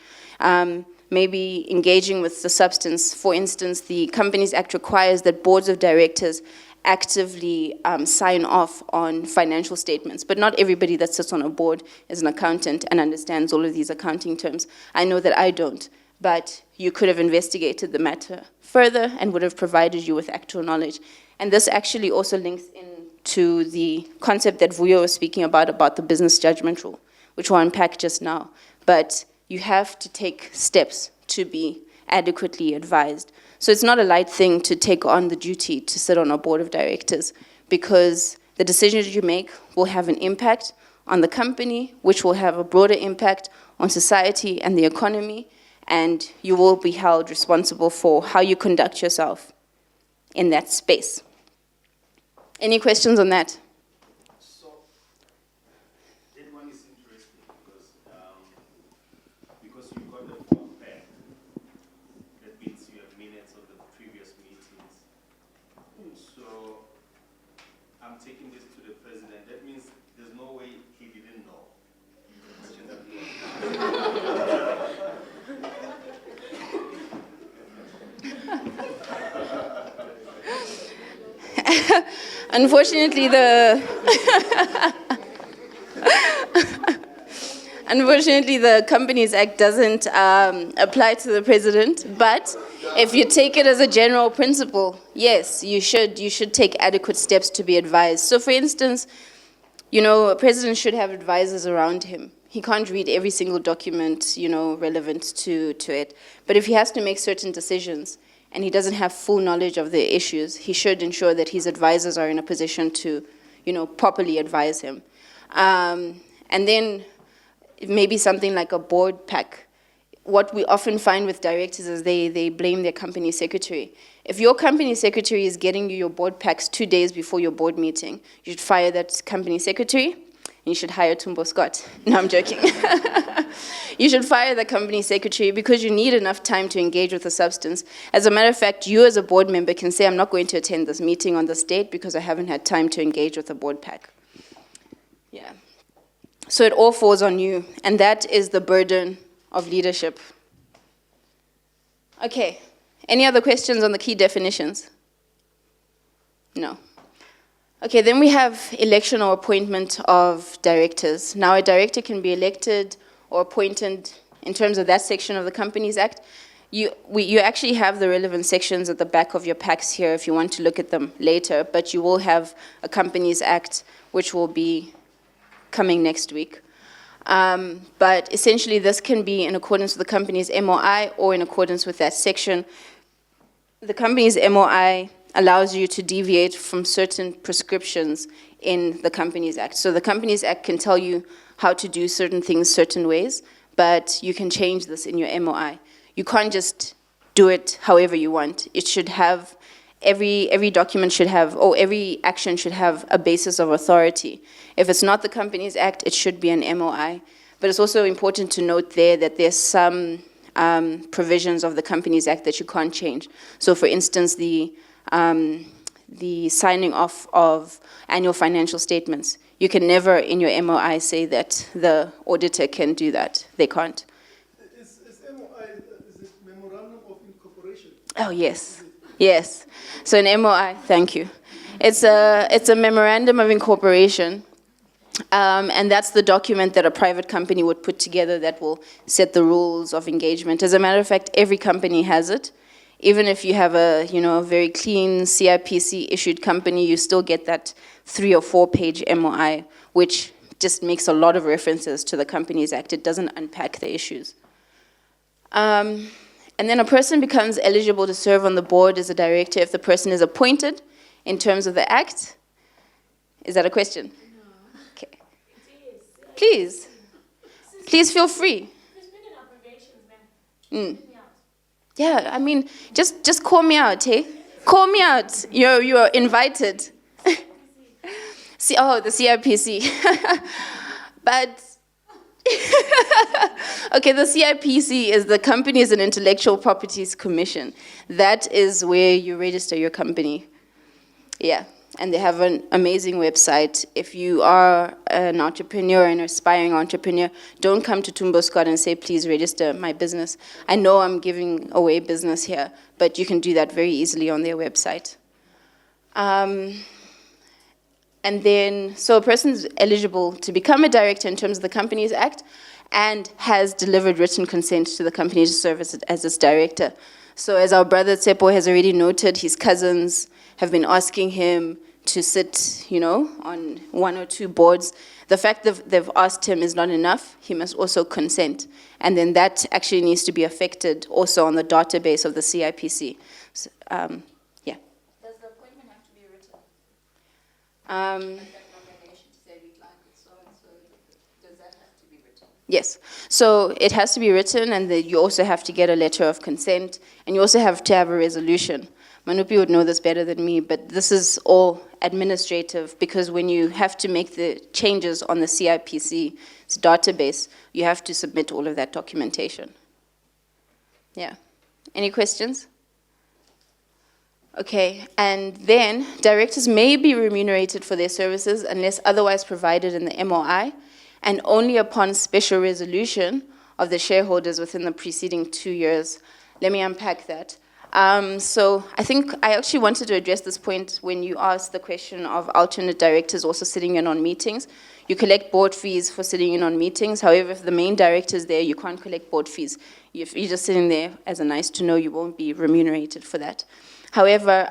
Maybe engaging with the substance. For instance, the Companies Act requires that boards of directors actively sign off on financial statements. But not everybody that sits on a board is an accountant and understands all of these accounting terms. I know that I don't. But you could have investigated the matter further and would have provided you with actual knowledge. And this actually also links into the concept that Vuyo was speaking about the business judgment rule, which we'll unpack just now. But you have to take steps to be adequately advised. So it's not a light thing to take on the duty to sit on a board of directors, because the decisions you make will have an impact on the company, which will have a broader impact on society and the economy, and you will be held responsible for how you conduct yourself in that space. Any questions on that? So, that one is interesting because you've got the book back. That means you have minutes of the previous meetings. So, I'm taking this to the president. That means there's no way he didn't know the question that we were Unfortunately, Unfortunately, the Companies Act doesn't apply to the president, but if you take it as a general principle, yes, you should take adequate steps to be advised. So for instance, a president should have advisors around him. He can't read every single document, relevant to it. But if he has to make certain decisions and he doesn't have full knowledge of the issues, he should ensure that his advisors are in a position to, properly advise him. And then maybe something like a board pack. What we often find with directors is they blame their company secretary. If your company secretary is getting you your board packs 2 days before your board meeting, you should fire that company secretary, and you should hire Tumbo Scott. No, I'm joking. You should fire the company secretary because you need enough time to engage with the substance. As a matter of fact, you as a board member can say, I'm not going to attend this meeting on this date because I haven't had time to engage with the board pack. Yeah. So it all falls on you, and that is the burden of leadership. Okay, any other questions on the key definitions? No. Okay, then we have election or appointment of directors. Now a director can be elected or appointed in terms of that section of the Companies Act. You actually have the relevant sections at the back of your packs here if you want to look at them later, but you will have a Companies Act which will be coming next week. But essentially this can be in accordance with the company's MOI or in accordance with that section. The company's MOI allows you to deviate from certain prescriptions in the Companies Act. So the Companies Act can tell you how to do certain things certain ways, but you can change this in your MOI. You can't just do it however you want. It should have, every document should have, or every action should have a basis of authority. If it's not the Companies Act, it should be an MOI. But it's also important to note there that there's some provisions of the Companies Act that you can't change. So for instance, the signing off of annual financial statements. You can never in your MOI say that the auditor can do that. They can't. Is MOI, is it Memorandum of Incorporation? Oh, yes. Yes. So an MOI, thank you. It's a Memorandum of Incorporation. And that's the document that a private company would put together that will set the rules of engagement. As a matter of fact, every company has it. Even if you have a very clean CIPC issued company, you still get that 3 or 4 page MOI, which just makes a lot of references to the Companies Act. It doesn't unpack the issues. And then a person becomes eligible to serve on the board as a director if the person is appointed in terms of the Act. Is that a question? No. Okay. It is. Please. Please feel free. There's been an abbreviation, man. Yeah, I mean, just call me out, hey? Call me out. You're invited. The CIPC. But, okay, the CIPC is the Companies and Intellectual Properties Commission. That is where you register your company. Yeah, and they have an amazing website. If you are an entrepreneur, an aspiring entrepreneur, don't come to Tumbo Scott and say, please register my business. I know I'm giving away business here, but you can do that very easily on their website. And then, so a person's eligible to become a director in terms of the Companies Act and has delivered written consent to the company to serve as its director. So as our brother Tsepo has already noted, his cousins have been asking him to sit, on 1 or 2 boards. The fact that they've asked him is not enough. He must also consent. And then that actually needs to be affected also on the database of the CIPC. So, yeah. Does the appointment have to be written? Um, Like that nomination to say we'd like it so and so, does that have to be written? Yes. So it has to be written, and you also have to get a letter of consent, and you also have to have a resolution. Manupi would know this better than me, but this is all administrative because when you have to make the changes on the CIPC's database, you have to submit all of that documentation. Yeah. Any questions? Okay, and then directors may be remunerated for their services unless otherwise provided in the MOI, and only upon special resolution of the shareholders within the preceding 2 years. Let me unpack that. So I think I actually wanted to address this point when you asked the question of alternate directors also sitting in on meetings. You collect board fees for sitting in on meetings. However, if the main director is there, you can't collect board fees. If you're just sitting there as a nice to know, you won't be remunerated for that. However,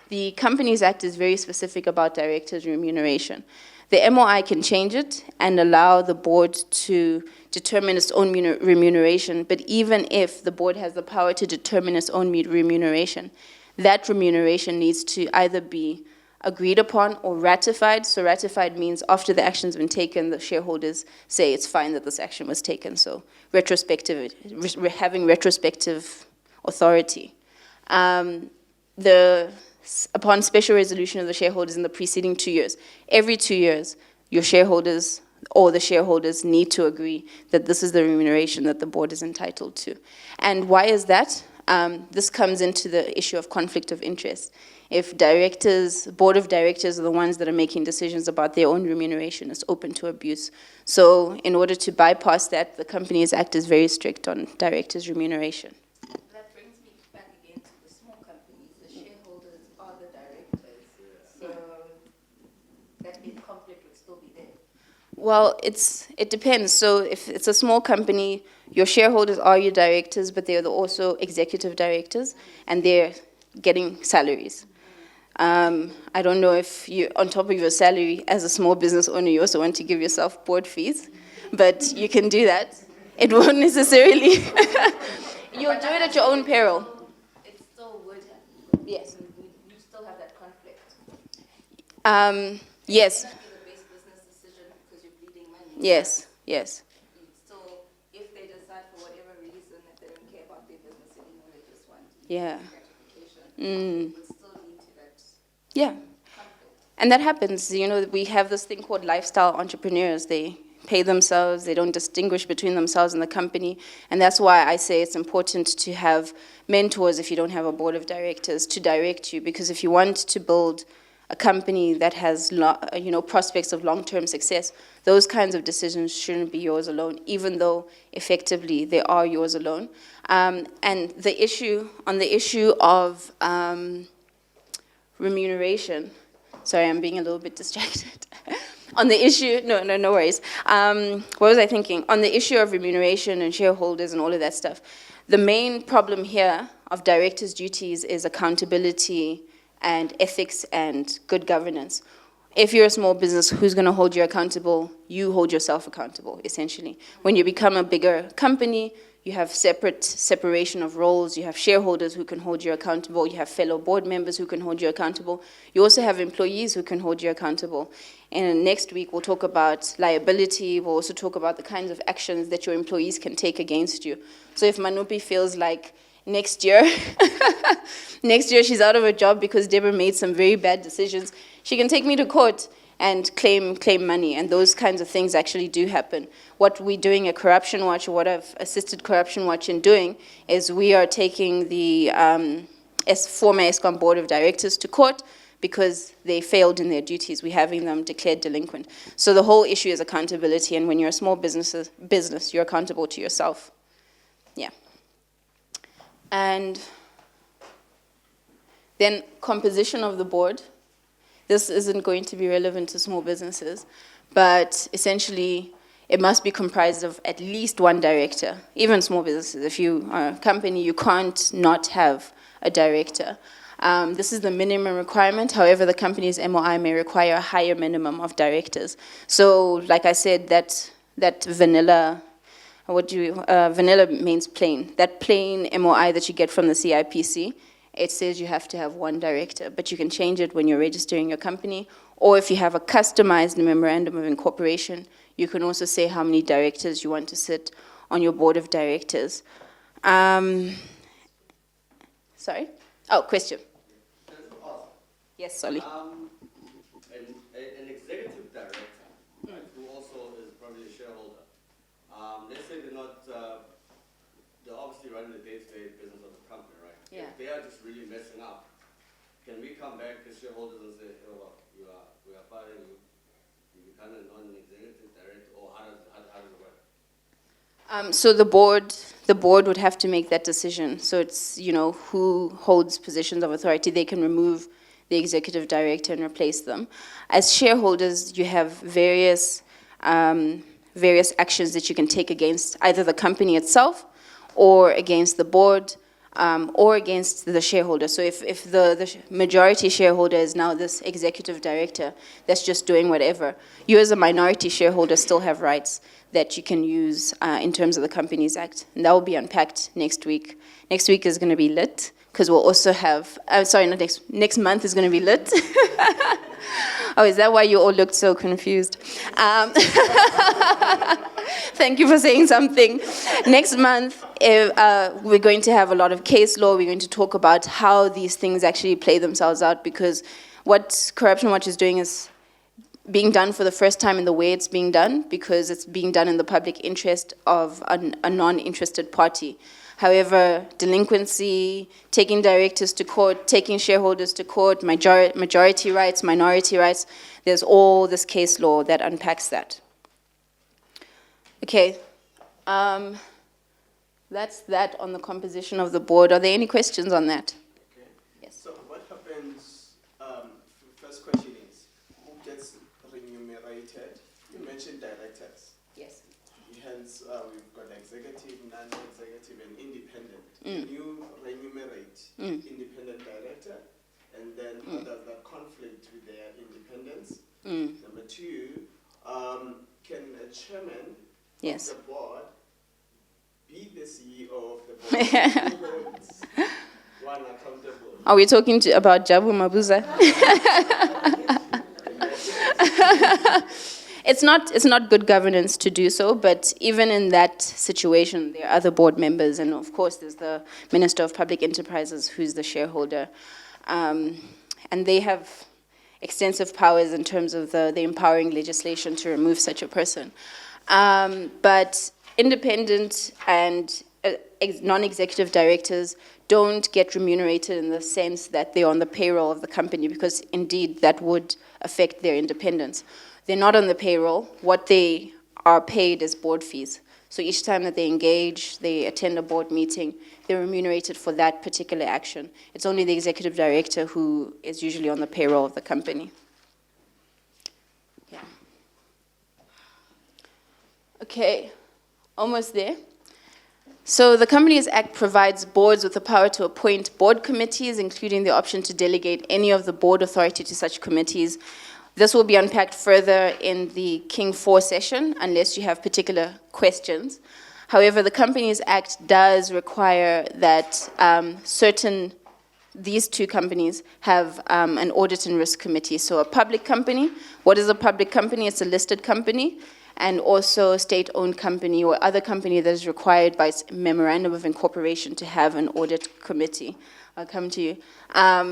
the Companies Act is very specific about directors' remuneration. The MOI can change it and allow the board to determine its own remuneration, but even if the board has the power to determine its own remuneration, that remuneration needs to either be agreed upon or ratified. So ratified means after the action's been taken, the shareholders say it's fine that this action was taken. So retrospective, having retrospective authority. Upon special resolution of the shareholders in the preceding 2 years, every 2 years, your shareholders or the shareholders need to agree that this is the remuneration that the board is entitled to. And why is that? This comes into the issue of conflict of interest. If board of directors are the ones that are making decisions about their own remuneration, it's open to abuse. So in order to bypass that, the Companies Act is very strict on directors' remuneration. That brings me back again to the small companies. The shareholders are the directors. So that means conflict would still be there. Well, it depends. So if it's a small company, your shareholders are your directors, but they're also executive directors, and they're getting salaries. I don't know if you, on top of your salary as a small business owner, you also want to give yourself board fees, but you can do that. It won't necessarily. You'll do it at your own peril. It still would have. Yes. You still have that conflict. Yes. It may not be the best business decision because you're bleeding money. Yes. Yes. You still, if they decide for whatever reason that they don't care about their business anymore, they just want gratification, it would still lead to that Yeah. conflict. And that happens. You know, we have this thing called lifestyle entrepreneurs. They pay themselves, they don't distinguish between themselves and the company. And that's why I say it's important to have mentors if you don't have a board of directors to direct you. Because if you want to build a company that has prospects of long-term success, those kinds of decisions shouldn't be yours alone, even though effectively they are yours alone. And the issue of remuneration, sorry, I'm being a little bit distracted. On the issue, no worries. What was I thinking? On the issue of remuneration and shareholders and all of that stuff, the main problem here of directors' duties is accountability and ethics and good governance. If you're a small business, who's going to hold you accountable? You hold yourself accountable, essentially. When you become a bigger company, you have separation of roles. You have shareholders who can hold you accountable. You have fellow board members who can hold you accountable. You also have employees who can hold you accountable. And next week, we'll talk about liability. We'll also talk about the kinds of actions that your employees can take against you. So if Manupi feels like next year she's out of a job because Deborah made some very bad decisions, she can take me to court and claim money, and those kinds of things actually do happen. What we're doing at Corruption Watch, or what I've assisted Corruption Watch in doing, is we are taking the former ESCOM board of directors to court because they failed in their duties. We're having them declared delinquent. So the whole issue is accountability, and when you're a small business, you're accountable to yourself. Yeah. And then composition of the board. This isn't going to be relevant to small businesses, but essentially it must be comprised of at least one director. Even small businesses, if you are a company, you can't not have a director. This is the minimum requirement. However, the company's MOI may require a higher minimum of directors. So, like I said, that vanilla, vanilla means plain. That plain MOI that you get from the CIPC, it says you have to have one director, but you can change it when you're registering your company, or if you have a customized memorandum of incorporation, you can also say how many directors you want to sit on your board of directors. Sorry? Oh, question. Yes, Solly. An executive director, right, who also is probably a shareholder, let's say they're obviously running the day-to-day business of the company, right? Yeah. If they are just really messing up, can we come back as shareholders and say, oh, well, we are firing you, you become a non-executive director, or how does it work? So the board the board would have to make that decision. So it's, who holds positions of authority. They can remove the executive director and replace them. As shareholders, you have various actions that you can take against either the company itself or against the board, or against the shareholder. So if the majority shareholder is now this executive director that's just doing whatever, you as a minority shareholder still have rights that you can use in terms of the Companies Act. And that will be unpacked next week. Next week is going to be lit, because we'll also have, next month is going to be lit. Oh, is that why you all looked so confused? Thank you for saying something. Next month, we're going to have a lot of case law. We're going to talk about how these things actually play themselves out, because what Corruption Watch is doing is being done for the first time in the way it's being done, because it's being done in the public interest of a non-interested party. However, delinquency, taking directors to court, taking shareholders to court, majority rights, minority rights, there's all this case law that unpacks that. Okay, that's that on the composition of the board. Are there any questions on that? Okay. Yes. So what happens, first question is, who gets remunerated? You mentioned directors. Yes. Hence, we've got executive, non-executive, and independent. Can you remunerate independent director? And then how does that conflict with their independence? Number two, can a chairman Yes. of the board be the CEO of the board? Who holds one accountable? Are we talking about Jabu Mabuza? It's not good governance to do so, but even in that situation, there are other board members, and of course there's the Minister of Public Enterprises, who's the shareholder. And they have extensive powers in terms of the empowering legislation to remove such a person. But independent and non-executive directors don't get remunerated in the sense that they're on the payroll of the company, because indeed that would affect their independence. They're not on the payroll. What they are paid is board fees. So each time that they engage, they attend a board meeting, they're remunerated for that particular action. It's only the executive director who is usually on the payroll of the company. Yeah. Okay, almost there. So the Companies Act provides boards with the power to appoint board committees, including the option to delegate any of the board authority to such committees. This will be unpacked further in the King 4 session, unless you have particular questions. However, the Companies Act does require that these two companies have an audit and risk committee. So a public company, what is a public company? It's a listed company, and also a state-owned company or other company that is required by its memorandum of incorporation to have an audit committee. I'll come to you.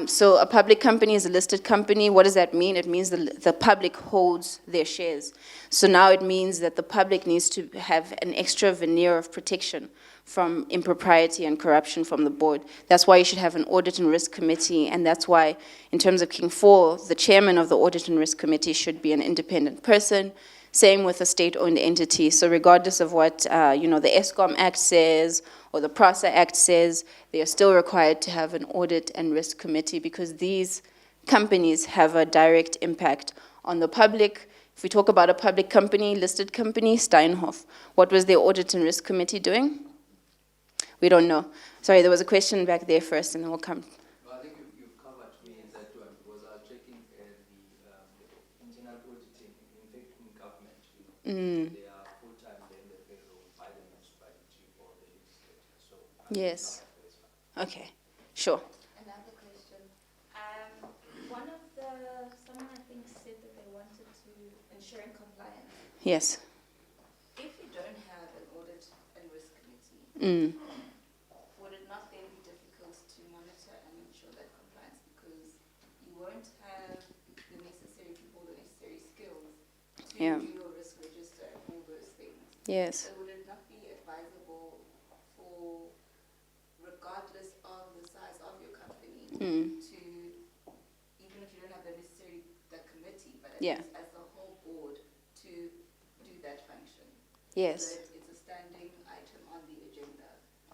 So a public company is a listed company. What does that mean? It means the public holds their shares. So now it means that the public needs to have an extra veneer of protection from impropriety and corruption from the board. That's why you should have an audit and risk committee, and that's why, in terms of King 4, the chairman of the audit and risk committee should be an independent person. Same with a state-owned entity. So regardless of what the ESCOM Act says or the PRASA Act says, they are still required to have an audit and risk committee, because these companies have a direct impact on the public. If we talk about a public company, listed company, Steinhoff, what was their audit and risk committee doing? We don't know. Sorry, there was a question back there first, and then we'll come. Well, I think you've covered me in that one, because I was checking the internal auditing in government. They are full-time, then the payroll by the municipality or the legislature. So yes. Okay, sure. Another question. Someone I think said that they wanted to ensure compliance. Yes. If you don't have an audit and risk committee, would it not then be difficult to monitor and ensure that compliance, because you won't have the necessary people, the necessary skills to do your risk register and all those things? Yes. So would it not be advisable for, regardless of the size of your company, to, even if you don't have the necessary committee, but at least as the whole board, to do that function? Yes. So that it's a standing item on the agenda.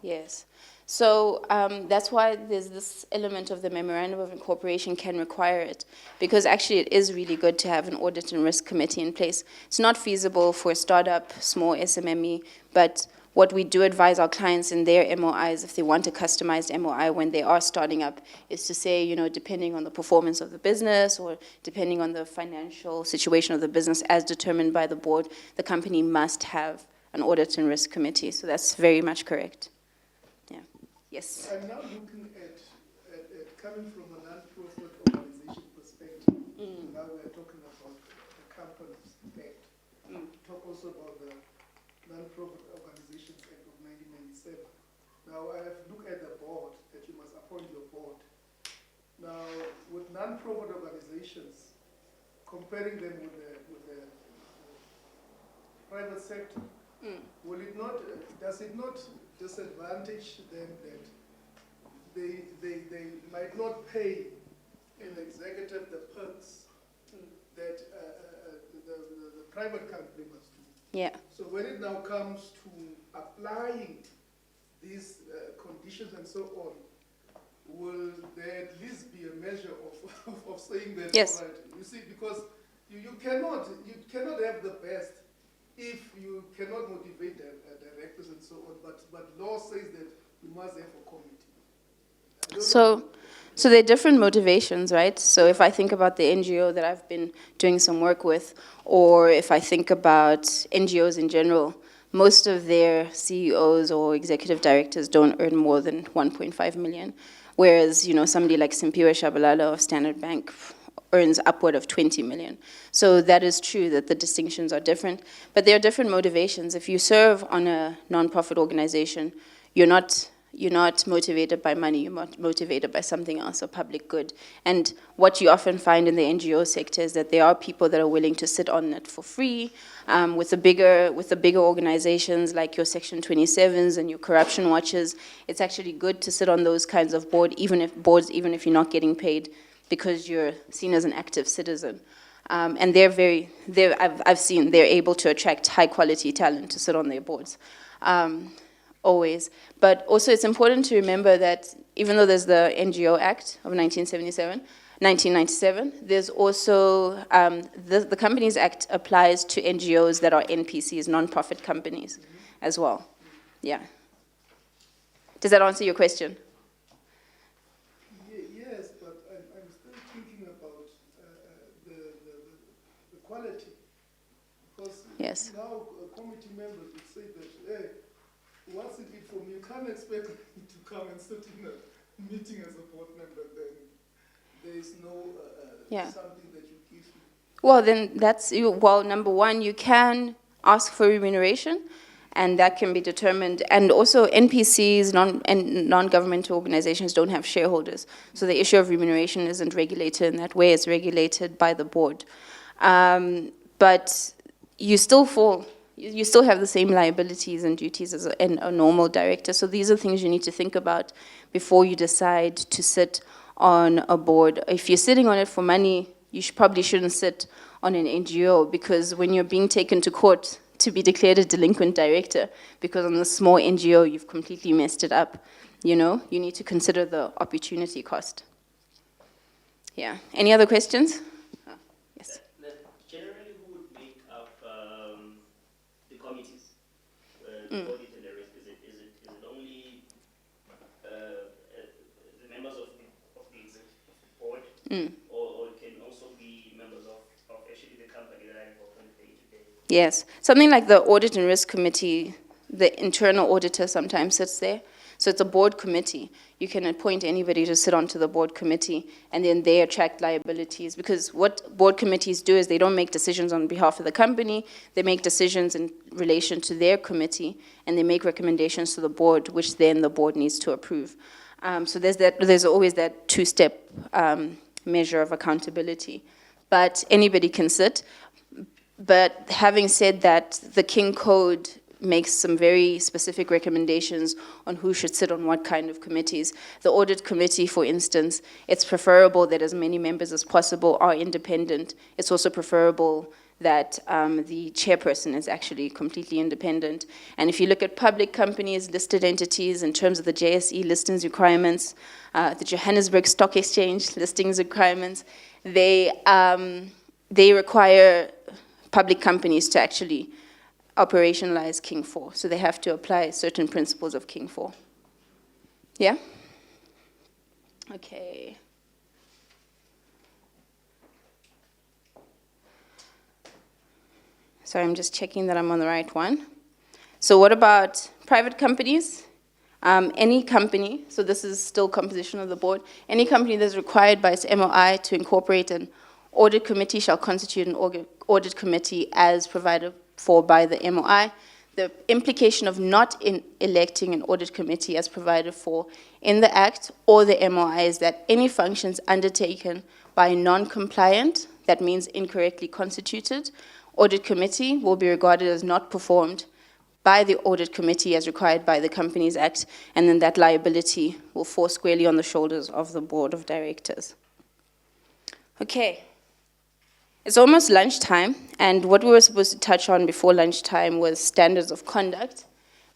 Yes. So that's why there's this element of the memorandum of incorporation can require it, because actually it is really good to have an audit and risk committee in place. It's not feasible for a startup, small SMME, but what we do advise our clients in their MOIs, if they want a customized MOI when they are starting up, is to say, you know, depending on the performance of the business or depending on the financial situation of the business as determined by the board, the company must have an audit and risk committee. So that's very much correct. Yeah. Yes. I'm now looking at coming from a non-profit organization perspective. Now we're talking about the Companies Act. Talk also about the Non-Profit Organizations Act of 1997. Now I have looked at the board, that you must appoint your board. Now with non-profit organizations, comparing them with the private sector, will it not, does it not disadvantage them that they might not pay an executive the perks that the private company must do? Yeah. So when it now comes to applying these conditions and so on, will there at least be a measure of saying that? Yes. Right? You see, because you cannot have the best if you cannot motivate the directors and so on. But law says that you must have a committee. So there are different motivations, right? So if I think about the NGO that I've been doing some work with, or if I think about NGOs in general, most of their CEOs or executive directors don't earn more than 1.5 million, whereas, you know, somebody like Simpiwe Shabalala of Standard Bank earns upward of 20 million. So that is true that the distinctions are different, but there are different motivations. If you serve on a non-profit organization, you're not motivated by money, you're motivated by something else, a public good. And what you often find in the NGO sector is that there are people that are willing to sit on it for free. With the bigger organizations like your Section 27s and your corruption watches, it's actually good to sit on those kinds of boards, even if you're not getting paid, because you're seen as an active citizen. And I've seen they're able to attract high quality talent to sit on their boards. Always. But also it's important to remember that even though there's the NGO Act of 1997, there's also, the Companies Act applies to NGOs that are NPCs, non-profit companies, as well. Yeah. Does that answer your question? Yes, but I'm still thinking about the quality. Because yes. Now committee members would say that, hey, what's it for me? You can't expect me to come and sit in a meeting as a board member, then there is no something that you give me. Well, then number one, you can ask for remuneration, and that can be determined. And also NPCs, non-governmental organizations don't have shareholders. So the issue of remuneration isn't regulated in that way, it's regulated by the board. But you still have the same liabilities and duties as a normal director. So these are things you need to think about before you decide to sit on a board. If you're sitting on it for money, you probably shouldn't sit on an NGO, because when you're being taken to court to be declared a delinquent director, because on the small NGO you've completely messed it up, you need to consider the opportunity cost. Yeah. Any other questions? Yes. Generally, who would make up the committees? The audit and the risk, is it only the members of the executive board, or it can also be members of actually the company that are involved in the day-to-day? Yes, something like the audit and risk committee, the internal auditor sometimes sits there. So it's a board committee. You can appoint anybody to sit onto the board committee, and then they attract liabilities. Because what board committees do is they don't make decisions on behalf of the company, they make decisions in relation to their committee, and they make recommendations to the board, which then the board needs to approve. So there's always that two-step measure of accountability. But anybody can sit. But having said that, the King Code makes some very specific recommendations on who should sit on what kind of committees. The audit committee, for instance, it's preferable that as many members as possible are independent. It's also preferable that the chairperson is actually completely independent. And if you look at public companies, listed entities, in terms of the JSE listings requirements, the Johannesburg Stock Exchange listings requirements, they require public companies to actually operationalize King 4. So they have to apply certain principles of King 4. Yeah? Okay. Sorry, I'm just checking that I'm on the right one. So what about private companies? Any company, so this is still composition of the board, any company that is required by its MOI to incorporate an audit committee shall constitute an audit committee as provided for by the MOI. The implication of not electing an audit committee as provided for in the Act or the MOI is that any functions undertaken by a non-compliant, that means incorrectly constituted, audit committee will be regarded as not performed by the audit committee as required by the Companies Act, and then that liability will fall squarely on the shoulders of the board of directors. Okay. It's almost lunchtime, and what we were supposed to touch on before lunchtime was standards of conduct,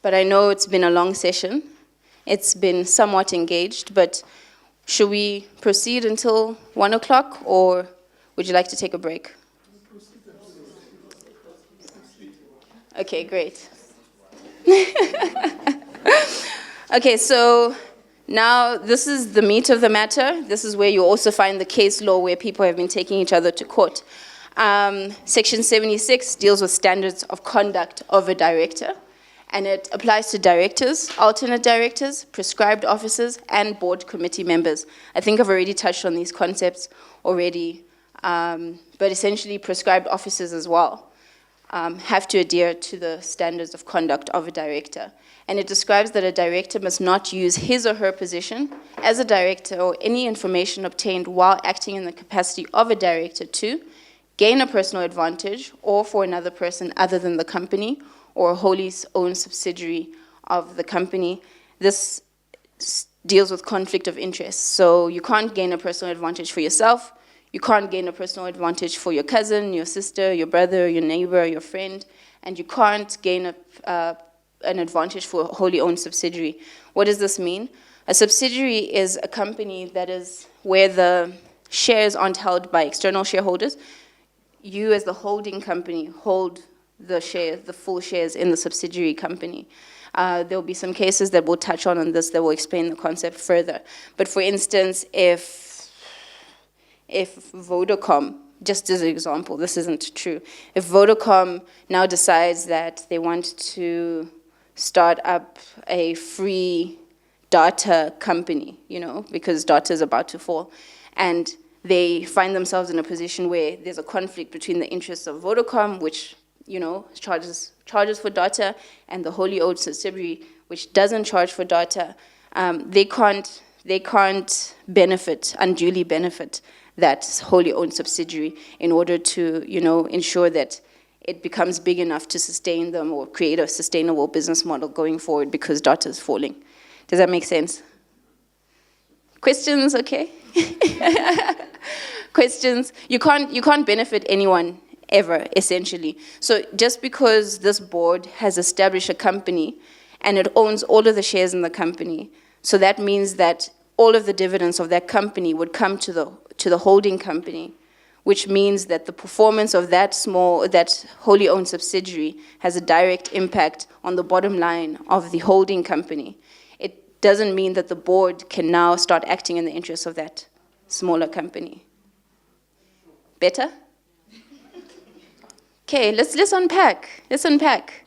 but I know it's been a long session. It's been somewhat engaged, but should we proceed until 1 o'clock, or would you like to take a break? Okay, great. Okay, so now this is the meat of the matter. This is where you also find the case law where people have been taking each other to court. Section 76 deals with standards of conduct of a director, and it applies to directors, alternate directors, prescribed officers, and board committee members. I think I've already touched on these concepts already, but essentially prescribed officers as well have to adhere to the standards of conduct of a director. And it describes that a director must not use his or her position as a director or any information obtained while acting in the capacity of a director to gain a personal advantage or for another person other than the company or a wholly owned subsidiary of the company. This deals with conflict of interest. So you can't gain a personal advantage for yourself. You can't gain a personal advantage for your cousin, your sister, your brother, your neighbor, your friend, and you can't gain an advantage for a wholly owned subsidiary. What does this mean? A subsidiary is a company that is where the shares aren't held by external shareholders. You as the holding company hold the shares, the full shares in the subsidiary company. There'll be some cases that we'll touch on this that will explain the concept further. But for instance, if Vodacom, just as an example, this isn't true. If Vodacom now decides that they want to start up a free data company, because data is about to fall, and they find themselves in a position where there's a conflict between the interests of Vodacom, which, charges for data, and the wholly owned subsidiary, which doesn't charge for data, they can't unduly benefit that wholly owned subsidiary in order to, ensure that it becomes big enough to sustain them or create a sustainable business model going forward because data is falling. Does that make sense? Questions, okay? Questions? You can't benefit anyone ever, essentially. So just because this board has established a company and it owns all of the shares in the company, so that means that all of the dividends of that company would come to the holding company, which means that the performance of that wholly owned subsidiary has a direct impact on the bottom line of the holding company. It doesn't mean that the board can now start acting in the interests of that smaller company. Better? Okay, let's unpack. Let's unpack.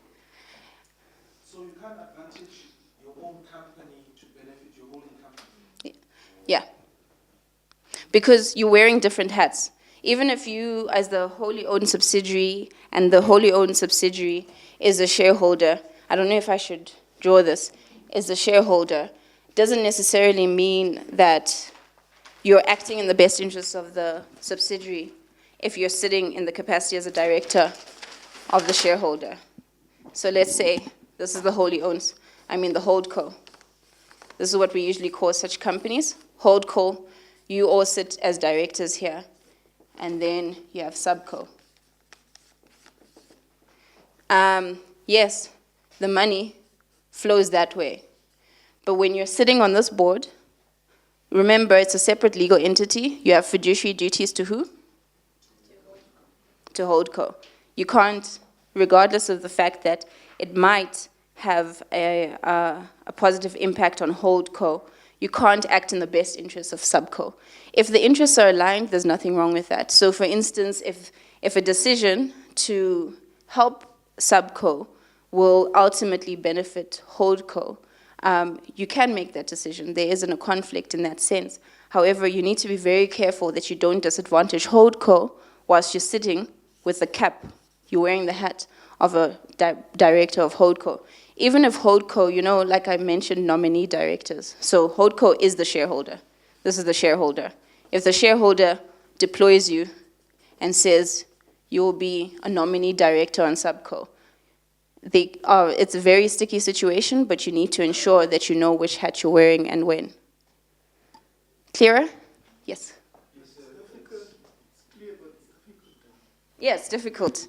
So you can't advantage your own company to benefit your holding company? Yeah. Because you're wearing different hats. Even if you, as the wholly owned subsidiary, and the wholly owned subsidiary is a shareholder, I don't know if I should draw this, is a shareholder, doesn't necessarily mean that you're acting in the best interests of the subsidiary if you're sitting in the capacity as a director of the shareholder. So let's say this is the wholly owned, the holdco. This is what we usually call such companies, holdco. You all sit as directors here, and then you have subco. Yes, the money flows that way. But when you're sitting on this board, remember it's a separate legal entity. You have fiduciary duties to who? To HoldCo. You can't, regardless of the fact that it might have a positive impact on HoldCo, you can't act in the best interests of SubCo. If the interests are aligned, there's nothing wrong with that. So for instance, if a decision to help SubCo will ultimately benefit HoldCo, you can make that decision. There isn't a conflict in that sense. However, you need to be very careful that you don't disadvantage HoldCo whilst you're sitting with the cap. You're wearing the hat of a director of HoldCo. Even if HoldCo, you know, like I mentioned, nominee directors. So HoldCo is the shareholder. This is the shareholder. If the shareholder deploys you and says you will be a nominee director on SubCo, it's a very sticky situation, but you need to ensure that you know which hat you're wearing and when. Clearer? Yes. Yeah, it's difficult.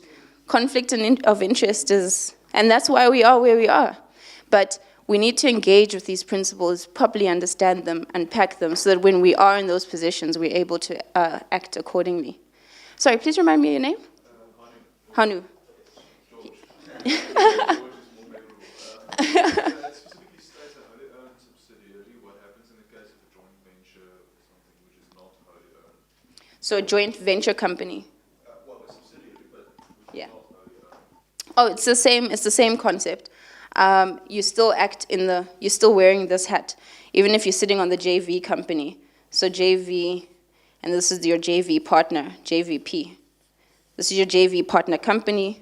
Conflict of interest is, and that's why we are where we are. But we need to engage with these principles, properly understand them, unpack them, so that when we are in those positions, we're able to act accordingly. Sorry, please remind me your name? Hanu. So a joint venture company. Yeah. Oh, it's the same concept. You still act you're still wearing this hat, even if you're sitting on the JV company. So JV, and this is your JV partner, JVP. This is your JV partner company.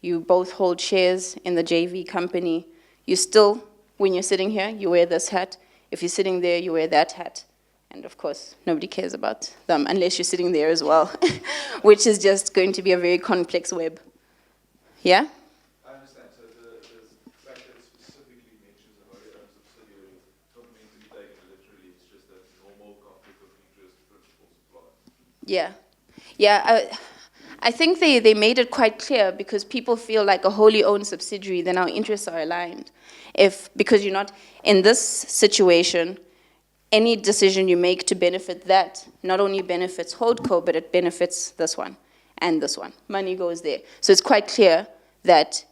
You both hold shares in the JV company. You still, when you're sitting here, you wear this hat. If you're sitting there, you wear that hat. And of course, nobody cares about them unless you're sitting there as well, which is just going to be a very complex web. Yeah? I understand. So the fact that it specifically mentions a wholly owned subsidiary doesn't mean to be taken literally. It's just that normal conflict of interest principles apply. Yeah. Yeah. I think they made it quite clear because people feel like a wholly owned subsidiary, then our interests are aligned. Because you're not, in this situation, any decision you make to benefit that not only benefits HoldCo, but it benefits this one and this one. Money goes there. So it's quite clear that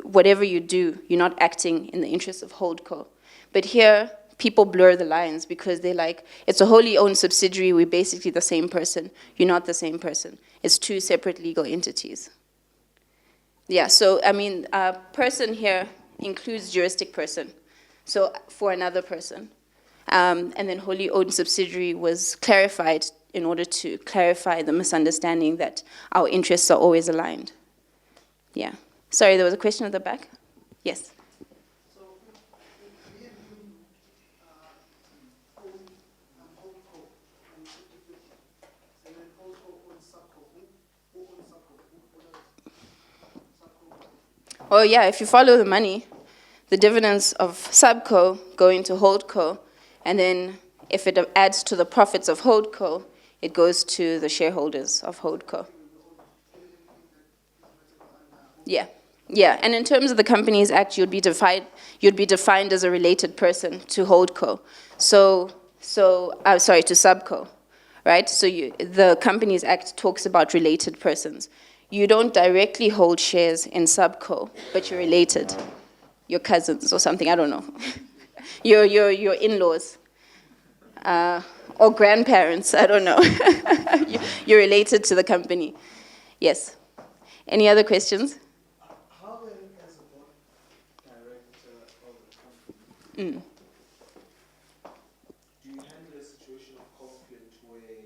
whatever you do, you're not acting in the interests of HoldCo. But here, people blur the lines because they're like, it's a wholly owned subsidiary, we're basically the same person. You're not the same person. It's two separate legal entities. Yeah, so, I mean, person here includes juristic person, so for another person. And then wholly owned subsidiary was clarified in order to clarify the misunderstanding that our interests are always aligned. Yeah. Sorry, there was a question at the back? Yes. So, we have been owned HoldCo and 50/50. And then HoldCo owns SubCo. Who owns SubCo? Who owns SubCo? Oh yeah, if you follow the money, the dividends of SubCo go into HoldCo, and then if it adds to the profits of HoldCo, it goes to the shareholders of HoldCo. Yeah, yeah. And in terms of the Companies Act, you'd be defined as a related person to HoldCo. To SubCo, right? So the Companies Act talks about related persons. You don't directly hold shares in SubCo, but you're related. Your cousins or something, I don't know. your in-laws. Or grandparents, I don't know. You're related to the company. Yes. Any other questions? How then, as a board director of the company, do you handle a situation of conflict where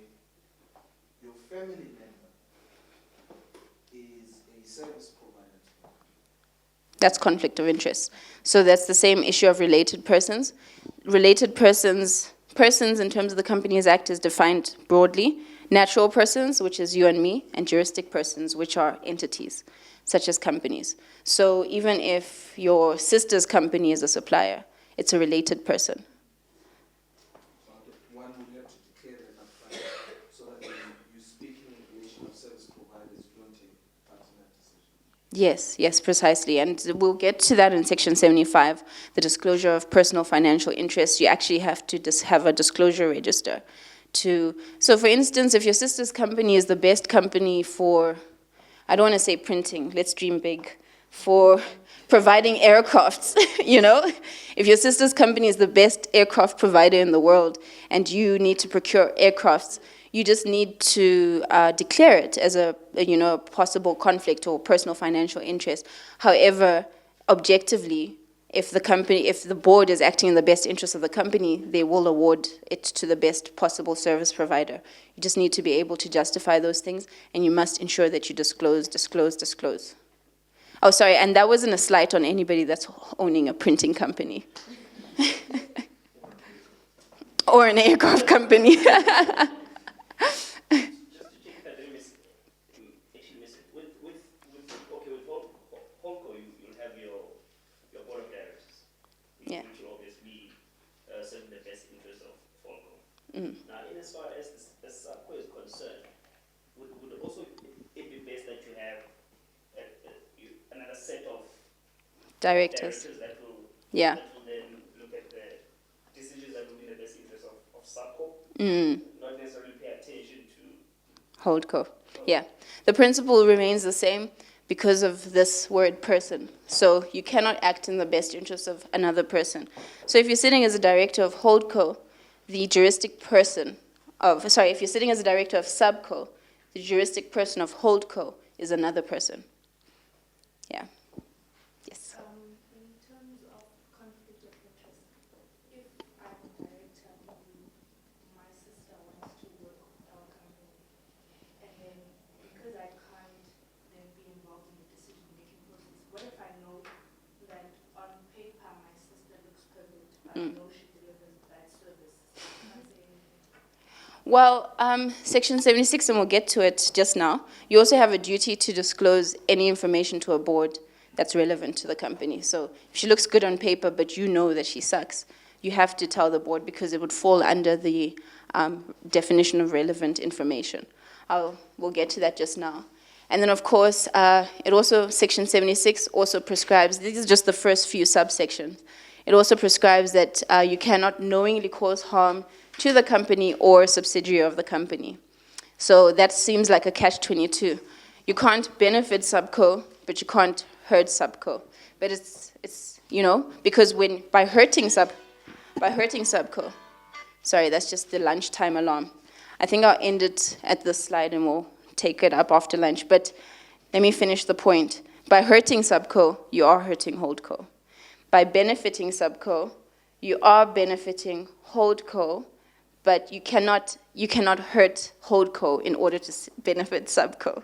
your family member is a service provider? That's conflict of interest. So that's the same issue of related persons. Related persons in terms of the Companies Act is defined broadly. Natural persons, which is you and me, and juristic persons, which are entities, such as companies. So even if your sister's company is a supplier, it's a related person. One would have to declare that upfront so that when you speak in relation of service providers, you don't take part in that decision. Yes, yes, precisely. And we'll get to that in Section 75, the disclosure of personal financial interests. You actually have to have a disclosure register. So for instance, if your sister's company is the best company for, I don't want to say printing, let's dream big, for providing aircrafts, you know? If your sister's company is the best aircraft provider in the world and you need to procure aircrafts, you just need to declare it as a possible conflict or personal financial interest. However, objectively, if the board is acting in the best interest of the company, they will award it to the best possible service provider. You just need to be able to justify those things, and you must ensure that you disclose. Oh, sorry, and that wasn't a slight on anybody that's owning a printing company. Or an aircraft company. Just to check that, actually miss it. With Holco, you'll have your board of directors, Yeah. which will obviously serve the best interest of Holco. Now, in as far as the subco is concerned, would also it be best that you have another set of Directors. that will Yeah. that will then look at the decisions that will be in the best interest of subco, not necessarily pay attention to Holdco. Yeah. The principle remains the same because of this word person. So you cannot act in the best interest of another person. So if you're sitting as a director of Holdco, the juristic person if you're sitting as a director of Subco, the juristic person of Holdco is another person. Yeah. Yes. In terms of conflict of interest, if I'm a director and my sister wants to work with our company, and then because I can't then be involved in the decision-making process, what if I know that on paper my sister looks perfect, but I know she delivers bad service? Can't say anything. Well, Section 76, and we'll get to it just now, you also have a duty to disclose any information to a board that's relevant to the company. So if she looks good on paper, but you know that she sucks, you have to tell the board because it would fall under the definition of relevant information. We'll get to that just now. And then, of course, Section 76 also prescribes, these are just the first few subsections, it also prescribes that you cannot knowingly cause harm to the company or a subsidiary of the company. So that seems like a catch-22. You can't benefit Subco, but you can't hurt Subco. But it's because by hurting Subco, sorry, that's just the lunchtime alarm. I think I'll end it at this slide and we'll take it up after lunch. But let me finish the point. By hurting Subco, you are hurting Holdco. By benefiting Subco, you are benefiting Holdco, but you cannot hurt Holdco in order to benefit Subco.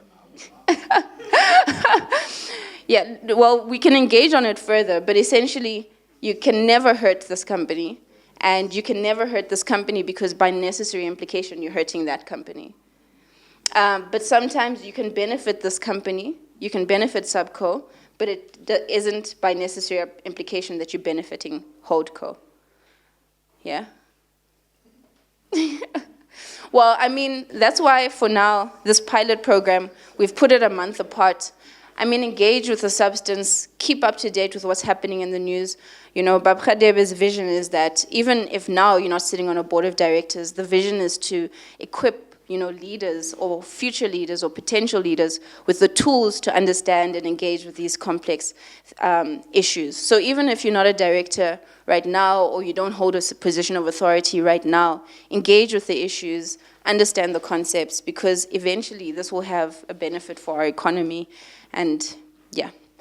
Yeah, well, we can engage on it further, but essentially, you can never hurt this company, and you can never hurt this company because by necessary implication, you're hurting that company. But sometimes you can benefit this company, you can benefit Subco, but it isn't by necessary implication that you're benefiting Holdco. Yeah? Well, I mean, that's why for now, this pilot program, we've put it a month apart. I mean, engage with the substance, keep up to date with what's happening in the news. Babka Debe's vision is that even if now you're not sitting on a board of directors, the vision is to equip leaders or future leaders or potential leaders with the tools to understand and engage with these complex issues. So even if you're not a director right now or you don't hold a position of authority right now, engage with the issues, understand the concepts, because eventually this will have a benefit for our economy and,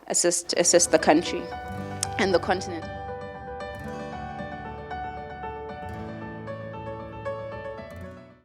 assist the country and the continent.